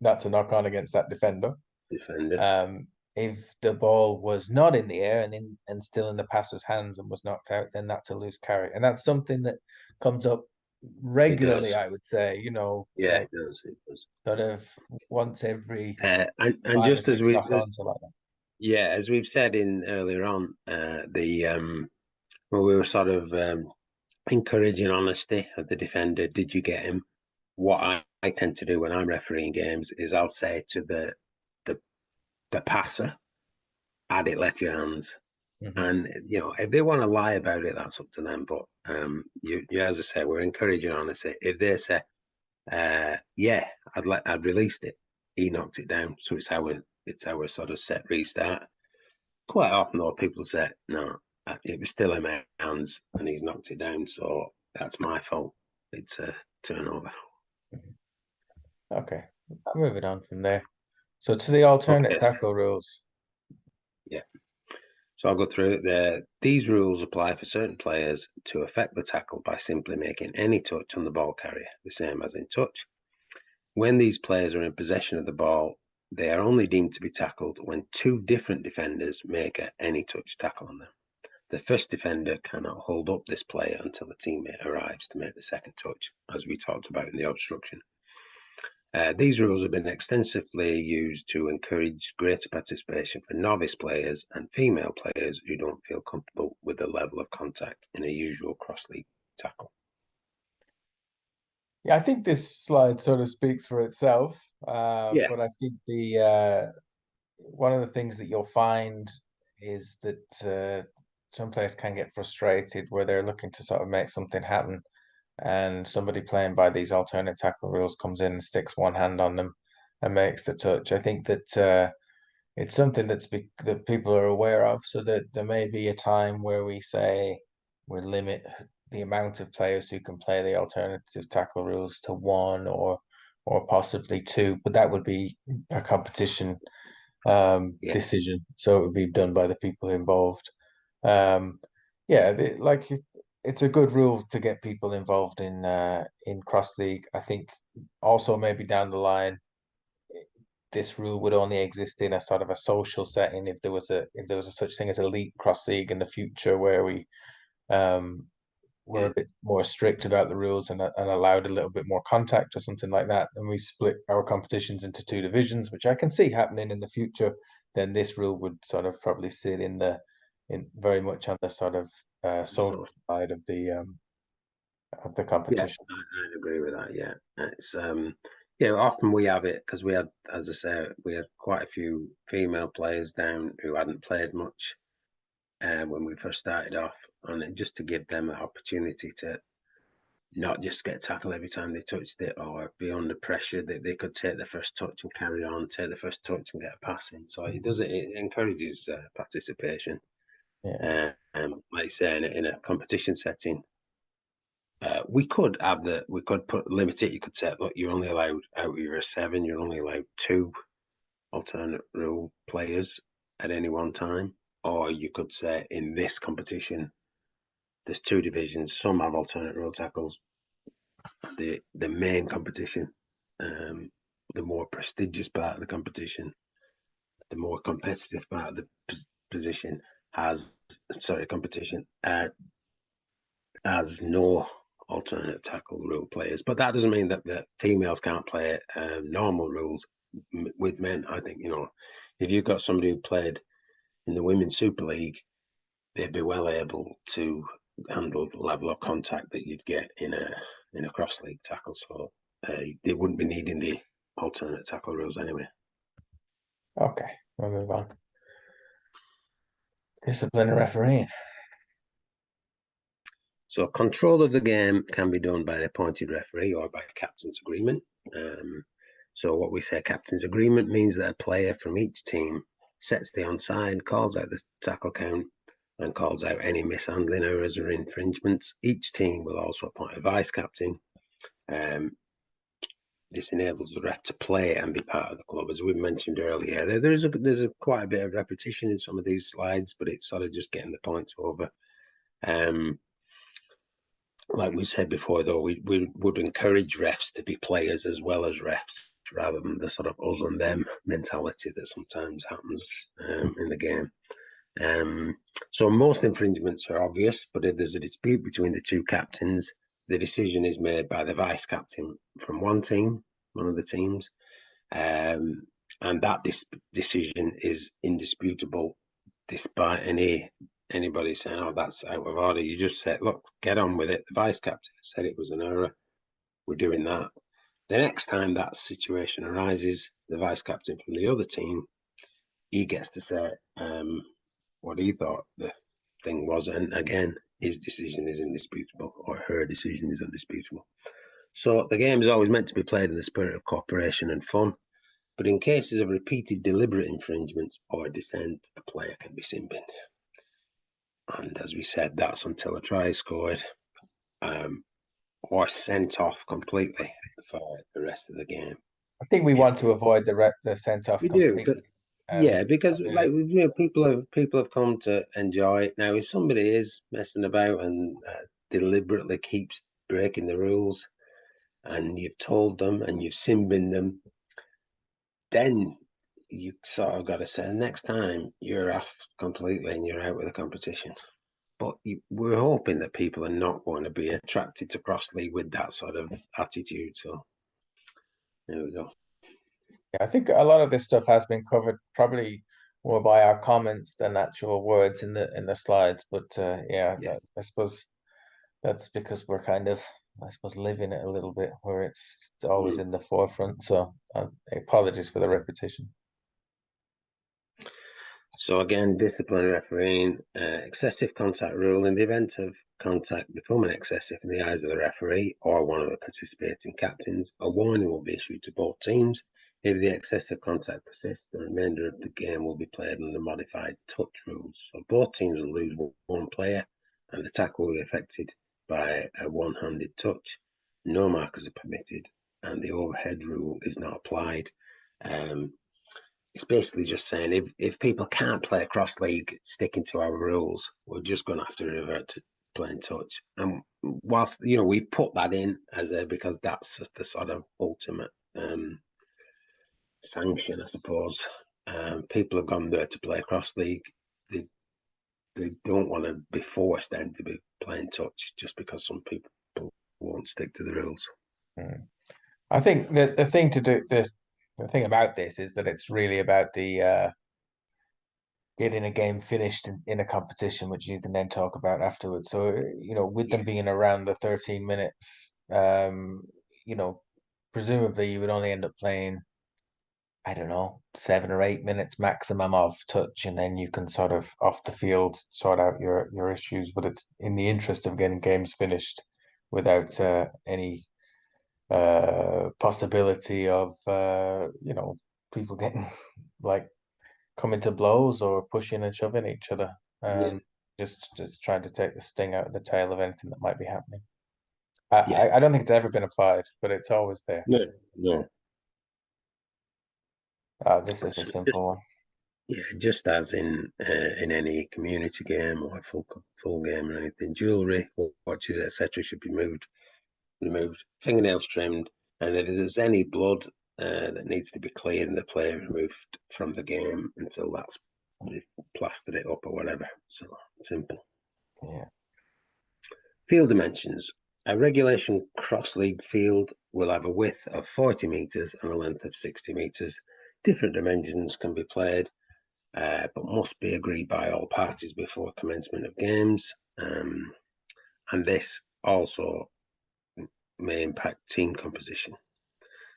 [SPEAKER 3] that's a knock on against that defender.
[SPEAKER 2] defender.
[SPEAKER 3] Um, if the ball was not in the air and still in the passer's hands and was knocked out, then that's a loose carry. And that's something that comes up
[SPEAKER 2] It
[SPEAKER 3] regularly,
[SPEAKER 2] does.
[SPEAKER 3] I would say,
[SPEAKER 2] Yeah,
[SPEAKER 3] like
[SPEAKER 2] it does. It does.
[SPEAKER 3] sort of once every
[SPEAKER 2] And
[SPEAKER 3] five or
[SPEAKER 2] just as
[SPEAKER 3] six
[SPEAKER 2] we,
[SPEAKER 3] knock-ons or like that.
[SPEAKER 2] yeah, as we've said in earlier on, the well, we were sort of encouraging honesty of the defender. Did you get him? What I tend to do when I'm refereeing games is I'll say to the the passer, had it left your hands.
[SPEAKER 3] Mhm.
[SPEAKER 2] And if they want to lie about it, that's up to them. But you as I say, we're encouraging honesty. If they say, yeah, I'd released it, he knocked it down. So it's our sort of set restart. Quite often though, people say, no, it was still in my hands and he's knocked it down, so that's my fault. It's a turnover.
[SPEAKER 3] Okay, moving on from there. So to the alternate
[SPEAKER 2] Okay,
[SPEAKER 3] tackle rules.
[SPEAKER 2] yeah. So I'll go through it there. These rules apply for certain players to affect the tackle by simply making any touch on the ball carrier, the same as in touch. When these players are in possession of the ball, they are only deemed to be tackled when two different defenders make any touch tackle on them. The first defender cannot hold up this player until the teammate arrives to make the second touch, as we talked about in the obstruction. These rules have been extensively used to encourage greater participation for novice players and female players who don't feel comfortable with the level of contact in a usual cross-league tackle.
[SPEAKER 3] Yeah, I think this slide sort of speaks for itself.
[SPEAKER 2] Yeah,
[SPEAKER 3] But I think the one of the things that you'll find is that some players can get frustrated where they're looking to sort of make something happen, and somebody playing by these alternate tackle rules comes in and sticks one hand on them and makes the touch. I think that it's something that people are aware of, so that there may be a time where we say we limit the amount of players who can play the alternative tackle rules to one or possibly two, but that would be a competition
[SPEAKER 2] yeah,
[SPEAKER 3] decision, so it would be done by the people involved. Um, yeah, it's a good rule to get people involved in cross league. I think also maybe down the line this rule would only exist in a sort of a social setting if there was a such thing as elite cross league in the future where we um were
[SPEAKER 2] yeah.
[SPEAKER 3] a bit more strict about the rules and allowed a little bit more contact or something like that, and we split our competitions into two divisions, which I can see happening in the future. Then this rule would sort of probably sit in very much on the sort of social
[SPEAKER 2] So
[SPEAKER 3] side of the
[SPEAKER 2] yeah,
[SPEAKER 3] competition.
[SPEAKER 2] I'd agree with that. Yeah, it's often we have it because we had, as I say, we had quite a few female players down who hadn't played much when we first started off, and just to give them an opportunity to not just get tackled every time they touched it or be under pressure, that they could take the first touch and carry on, take the first touch and get a pass in. So it encourages participation.
[SPEAKER 3] Yeah.
[SPEAKER 2] Like say in a competition setting, we could limit it. You could say, look, you're only allowed out of your seven, you're only allowed two alternate rule players at any one time. Or you could say in this competition, there's two divisions. Some have alternate rule tackles. The main competition, um, the more prestigious part of the competition, the more competitive part of the position has competition has no alternate tackle rule players. But that doesn't mean that the females can't play normal rules with men. I think if you've got somebody who played in the Women's Super League, they'd be well able to handle the level of contact that you'd get in a cross league tackle. So they wouldn't be needing the alternate tackle rules anyway.
[SPEAKER 3] Okay, we'll move on. Discipline and refereeing.
[SPEAKER 2] So control of the game can be done by the appointed referee or by captain's agreement. So what we say captain's agreement means that a player from each team sets the onside, calls out the tackle count, and calls out any mishandling errors or infringements. Each team will also appoint a vice captain. This enables the ref to play and be part of the club, as we mentioned earlier. There's quite a bit of repetition in some of these slides, but it's sort of just getting the points over. Like we said before, though, we would encourage refs to be players as well as refs, rather than the sort of us and them mentality that sometimes happens in the game. So most infringements are obvious, but if there's a dispute between the two captains, the decision is made by the vice captain from one of the teams, and that decision is indisputable, despite anybody saying, "Oh, that's out of order." You just say, "Look, get on with it." The vice captain said it was an error. We're doing that. The next time that situation arises, the vice captain from the other team, he gets to say what he thought the thing was, and again, his decision is indisputable, or her decision is indisputable. So the game is always meant to be played in the spirit of cooperation and fun, but in cases of repeated deliberate infringements or dissent, a player can be sin binned. And as we said, that's until a try is scored or sent off completely for the rest of the game.
[SPEAKER 3] I think we want to avoid the sent off
[SPEAKER 2] We do, but
[SPEAKER 3] completely.
[SPEAKER 2] yeah, because
[SPEAKER 3] really,
[SPEAKER 2] people have come to enjoy it. Now, if somebody is messing about and deliberately keeps breaking the rules, and you've told them and you've sin binned them, then you sort of got to say next time you're off completely and you're out of the competition. But we're hoping that people are not going to be attracted to cross league with that sort of attitude. So there we go.
[SPEAKER 3] yeah, I think a lot of this stuff has been covered probably more by our comments than actual words in the slides. But yeah, I suppose that's because we're kind of, I suppose, living it a little bit where it's always in the forefront. So apologies for the repetition.
[SPEAKER 2] So again, discipline refereeing, excessive contact rule. In the event of contact becoming excessive in the eyes of the referee or one of the participating captains, a warning will be issued to both teams. If the excessive contact persists, the remainder of the game will be played under modified touch rules. So both teams will lose one player, and the tackle will be affected by a one-handed touch. No markers are permitted, and the overhead rule is not applied. It's basically just saying if people can't play across league sticking to our rules, we're just going to have to revert to playing touch. And whilst we've put that in as because that's just the sort of ultimate sanction, I suppose. People have gone there to play across league. They don't want to be forced then to be playing touch just because some people won't stick to the rules.
[SPEAKER 3] I think that the thing to do the thing about this is that it's really about the getting a game finished in a competition, which you can then talk about afterwards. So, with them being around the 13 minutes, presumably you would only end up playing, I don't know, 7 or 8 minutes maximum of touch, and then you can sort of off the field sort out your issues. But it's in the interest of getting games finished without any possibility of people getting like coming to blows or pushing and shoving each other.
[SPEAKER 2] Yeah.
[SPEAKER 3] Just trying to take the sting out of the tail of anything that might be happening.
[SPEAKER 2] Yeah.
[SPEAKER 3] I don't think it's ever been applied, but it's always there.
[SPEAKER 2] No. No.
[SPEAKER 3] This is a
[SPEAKER 2] So
[SPEAKER 3] simple one.
[SPEAKER 2] yeah, just as in any community game or full game or anything, jewelry, watches, etc., should be removed, fingernails trimmed, and if there's any blood that needs to be cleared, and the player removed from the game until that's plastered it up or whatever. So simple.
[SPEAKER 3] Yeah.
[SPEAKER 2] Field dimensions. A regulation cross-league field will have a width of 40 metres and a length of 60 metres. Different dimensions can be played, but must be agreed by all parties before commencement of games. And this also may impact team composition.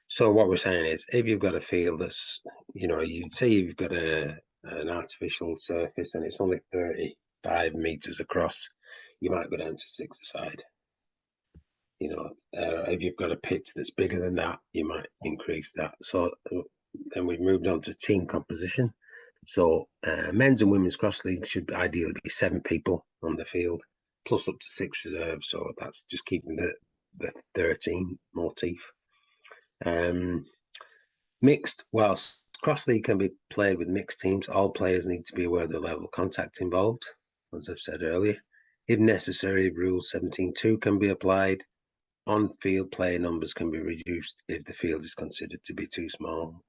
[SPEAKER 2] So what we're saying is, if you've got a field that's, you'd say you've got an artificial surface and it's only 35 metres across, you might go down to 6-a-side. If you've got a pitch that's bigger than that, you might increase that. So then we've moved on to team composition. So men's and women's cross league should ideally be 7 people on the field, plus up to 6 reserves. So that's just keeping the 13 motif. Mixed, whilst cross league can be played with mixed teams, all players need to be aware of the level of contact involved, as I've said earlier. If necessary, Rule 17.2 can be applied. On-field player numbers can be reduced if the field is considered to be too small.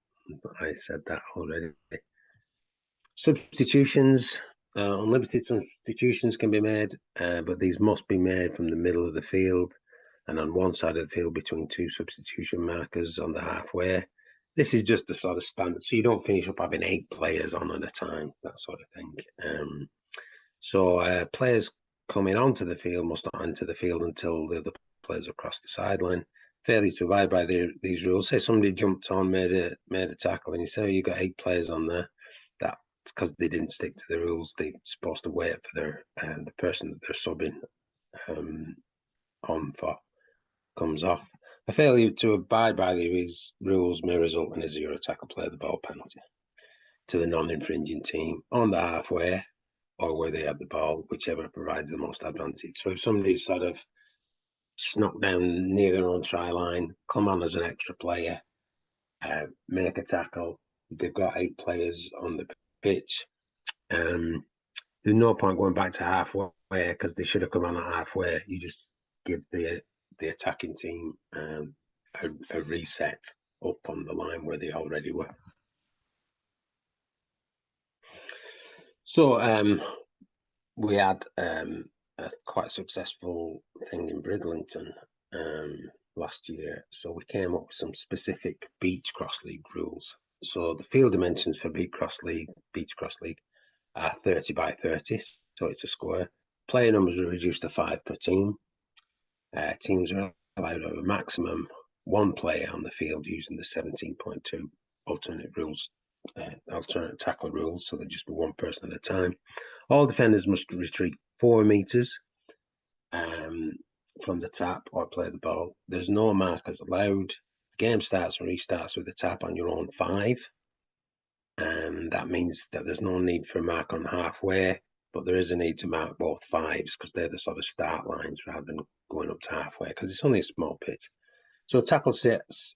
[SPEAKER 2] I said that already. Substitutions. Unlimited substitutions can be made, but these must be made from the middle of the field and on one side of the field between two substitution markers on the halfway. This is just the sort of standard, so you don't finish up having 8 players on at a time, that sort of thing. So players coming onto the field must not enter the field until the other players have crossed the sideline. Failure to abide by these rules. Say somebody jumped on, made a tackle, and you say you got 8 players on there. That's because they didn't stick to the rules. They're supposed to wait for their the person that they're subbing on for comes off. A failure to abide by these rules may result in a 0 tackle play the ball penalty to the non-infringing team on the halfway or where they have the ball, whichever provides the most advantage. So if somebody's sort of snuck down near their own try line, come on as an extra player, make a tackle, they've got 8 players on the pitch. There's no point going back to halfway because they should have come on at halfway. You just give the attacking team a reset up on the line where they already were. So we had a quite successful thing in Bridlington last year. So we came up with some specific beach cross league rules. So the field dimensions for beach cross league are 30 by 30, so it's a square. Player numbers are reduced to 5 per team. Teams are allowed a maximum 1 player on the field using the 17.2 alternate tackle rules, so there just be 1 person at a time. All defenders must retreat 4 meters from the tap or play the ball. There's no markers allowed. The game starts and restarts with the tap on your own 5. And that means that there's no need for a mark on halfway, but there is a need to mark both 5s because they're the sort of start lines rather than going up to halfway because it's only a small pitch. So tackle sets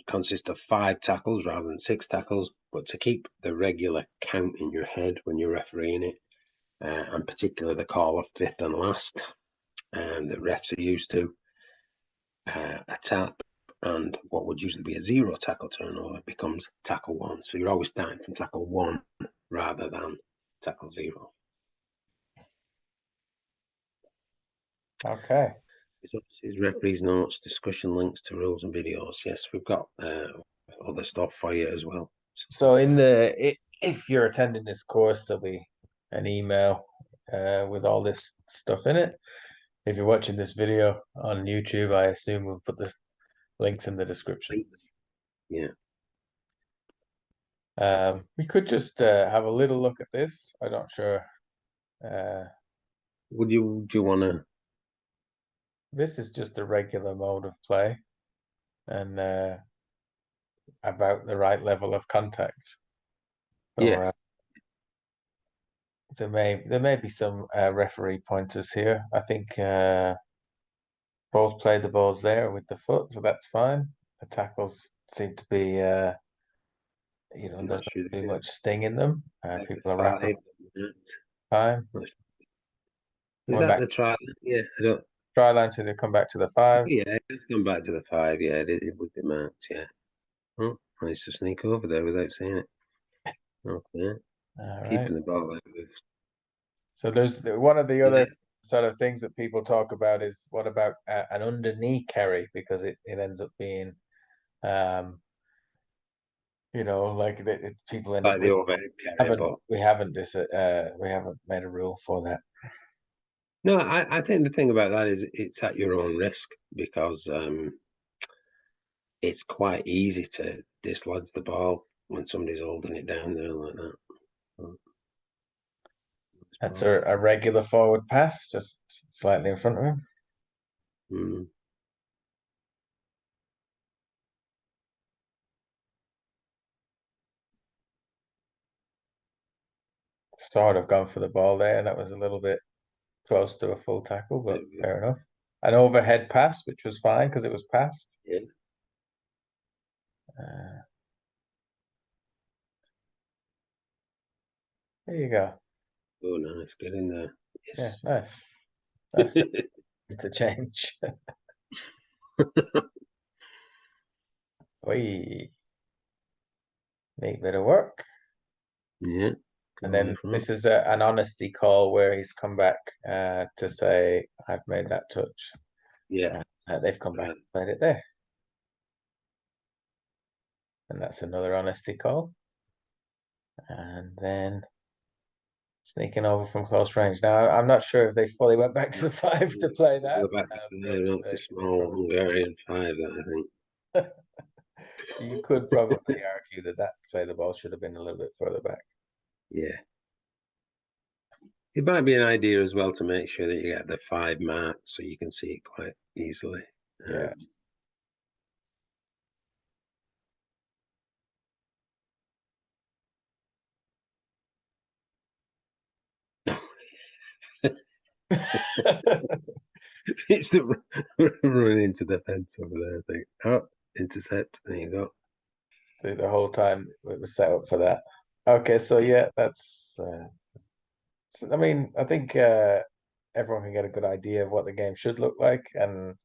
[SPEAKER 2] consist of 5 tackles rather than 6 tackles, but to keep the regular count in your head when you're refereeing it, and particularly the call of 5th and last that refs are used to, a tap and what would usually be a 0 tackle turnover becomes tackle 1. So you're always starting from tackle 1 rather than tackle 0.
[SPEAKER 3] Okay.
[SPEAKER 2] It's referees' notes, discussion links to rules and videos. Yes, we've got other stuff for you as well.
[SPEAKER 3] So if you're attending this course, there'll be an email with all this stuff in it. If you're watching this video on YouTube, I assume we'll put the links in the description.
[SPEAKER 2] Links. Yeah.
[SPEAKER 3] We could just have a little look at this. I'm not sure.
[SPEAKER 2] Do you want to?
[SPEAKER 3] This is just a regular mode of play and about the right level of contact.
[SPEAKER 2] Yeah.
[SPEAKER 3] There may be some referee pointers here. I think both play the balls there with the foot, so that's fine. The tackles seem to be there's not too much sting in them. People are wrapping time.
[SPEAKER 2] Is that the try? Yeah, I don't.
[SPEAKER 3] Try line, so they come back to the 5.
[SPEAKER 2] Yeah, let's come back to the 5. Yeah, it would be marked. Yeah. Oh, nice to sneak over there without seeing it. Okay.
[SPEAKER 3] All
[SPEAKER 2] Keeping
[SPEAKER 3] right.
[SPEAKER 2] the ball out of.
[SPEAKER 3] So there's one of the other sort of things that people talk about is what about an underknee carry, because it ends up being like people end up
[SPEAKER 2] Like the overhead carry, but
[SPEAKER 3] we haven't made a rule for that.
[SPEAKER 2] no, I think the thing about that is it's at your own risk because it's quite easy to dislodge the ball when somebody's holding it down there like that.
[SPEAKER 3] That's a regular forward pass, just slightly in front of him.
[SPEAKER 2] Mm.
[SPEAKER 3] Sort of gone for the ball there. That was a little bit close to a full tackle, but fair enough. An overhead pass, which was fine because it was passed.
[SPEAKER 2] Yeah.
[SPEAKER 3] There you go.
[SPEAKER 2] Oh, nice. Get in there.
[SPEAKER 3] Yeah, nice. That's the change. We neat bit of work.
[SPEAKER 2] Yeah.
[SPEAKER 3] And then this is an honesty call where he's come back to say, I've made that touch.
[SPEAKER 2] Yeah.
[SPEAKER 3] They've come back and played it there. And that's another honesty call. And then sneaking over from close range. Now, I'm not sure if they fully went back to the 5 to play that.
[SPEAKER 2] Go back to that's a small Hungarian 5, that I think.
[SPEAKER 3] So you could probably argue that play the ball should have been a little bit further back.
[SPEAKER 2] Yeah. It might be an idea as well to make sure that you get the 5 marked so you can see it quite easily.
[SPEAKER 3] Yeah.
[SPEAKER 2] It's the run into the fence over there, I think. Oh, intercept. There you go.
[SPEAKER 3] See, the whole time it was set up for that. Okay, so yeah, that's. I mean, I think everyone can get a good idea of what the game should look like, and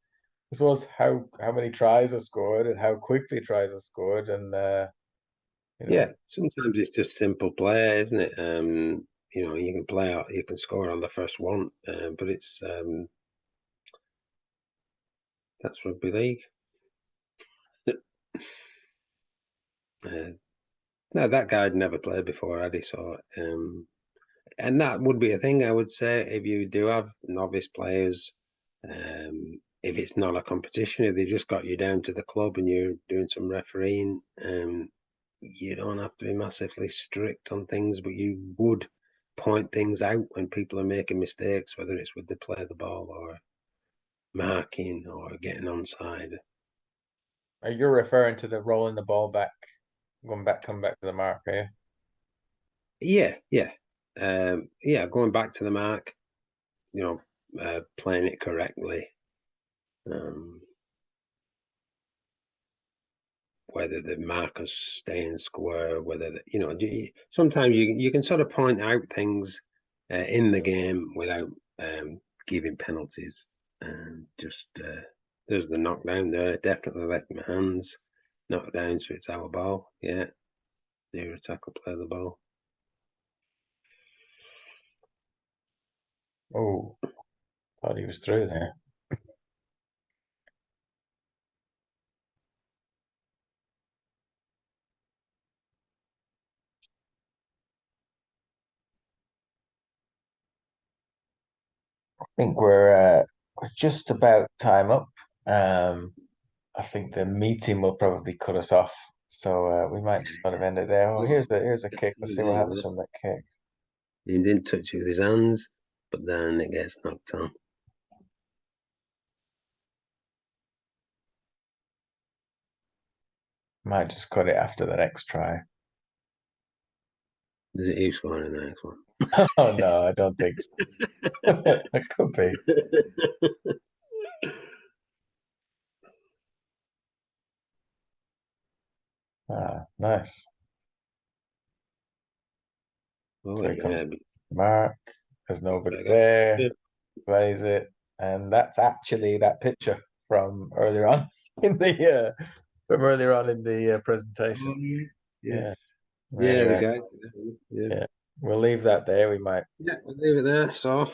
[SPEAKER 3] I suppose how many tries are scored and how quickly tries are scored, and
[SPEAKER 2] Yeah, sometimes it's just simple play, isn't it? You can play out, you can score on the first one, but it's that's rugby league. No, that guy had never played before, had he? So, and that would be a thing I would say if you do have novice players. If it's not a competition, if they just got you down to the club and you're doing some refereeing, you don't have to be massively strict on things, but you would point things out when people are making mistakes, whether it's with the play of the ball or marking or getting onside.
[SPEAKER 3] are you referring to the rolling the ball back, come back to the mark, are you?
[SPEAKER 2] Yeah, going back to the mark, playing it correctly. Whether the markers staying square, whether sometimes you can sort of point out things in the game without giving penalties. And just there's the knockdown there. Definitely left my hands knocked down, so it's our ball. Yeah, near attack will play the ball.
[SPEAKER 3] Oh, thought he was through there. I think we're just about time up. I think the meeting will probably cut us off, so we might just sort of end it there. Oh, here's a kick. Let's see what happens from that kick.
[SPEAKER 2] He didn't touch it with his hands, but then it gets knocked on.
[SPEAKER 3] Might just cut it after the next try.
[SPEAKER 2] Is it you scoring in the next one?
[SPEAKER 3] Oh no, I don't think so. It could be. Ah, nice.
[SPEAKER 2] Oh,
[SPEAKER 3] So he comes
[SPEAKER 2] yeah.
[SPEAKER 3] mark. There's nobody there. Plays it, and that's actually that picture from earlier on in the presentation.
[SPEAKER 2] Oh, yeah. Yes.
[SPEAKER 3] Yeah,
[SPEAKER 2] The
[SPEAKER 3] anyway,
[SPEAKER 2] guy. Yeah.
[SPEAKER 3] yeah, we'll leave that there. We might.
[SPEAKER 2] Yeah, we'll leave it there. So,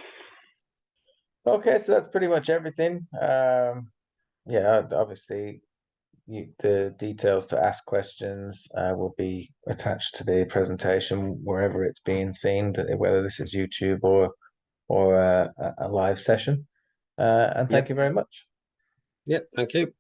[SPEAKER 3] Okay, so that's pretty much everything. Yeah, obviously, the details to ask questions will be attached to the presentation wherever it's being seen, whether this is YouTube or a live session. And thank you very much.
[SPEAKER 2] Thank you.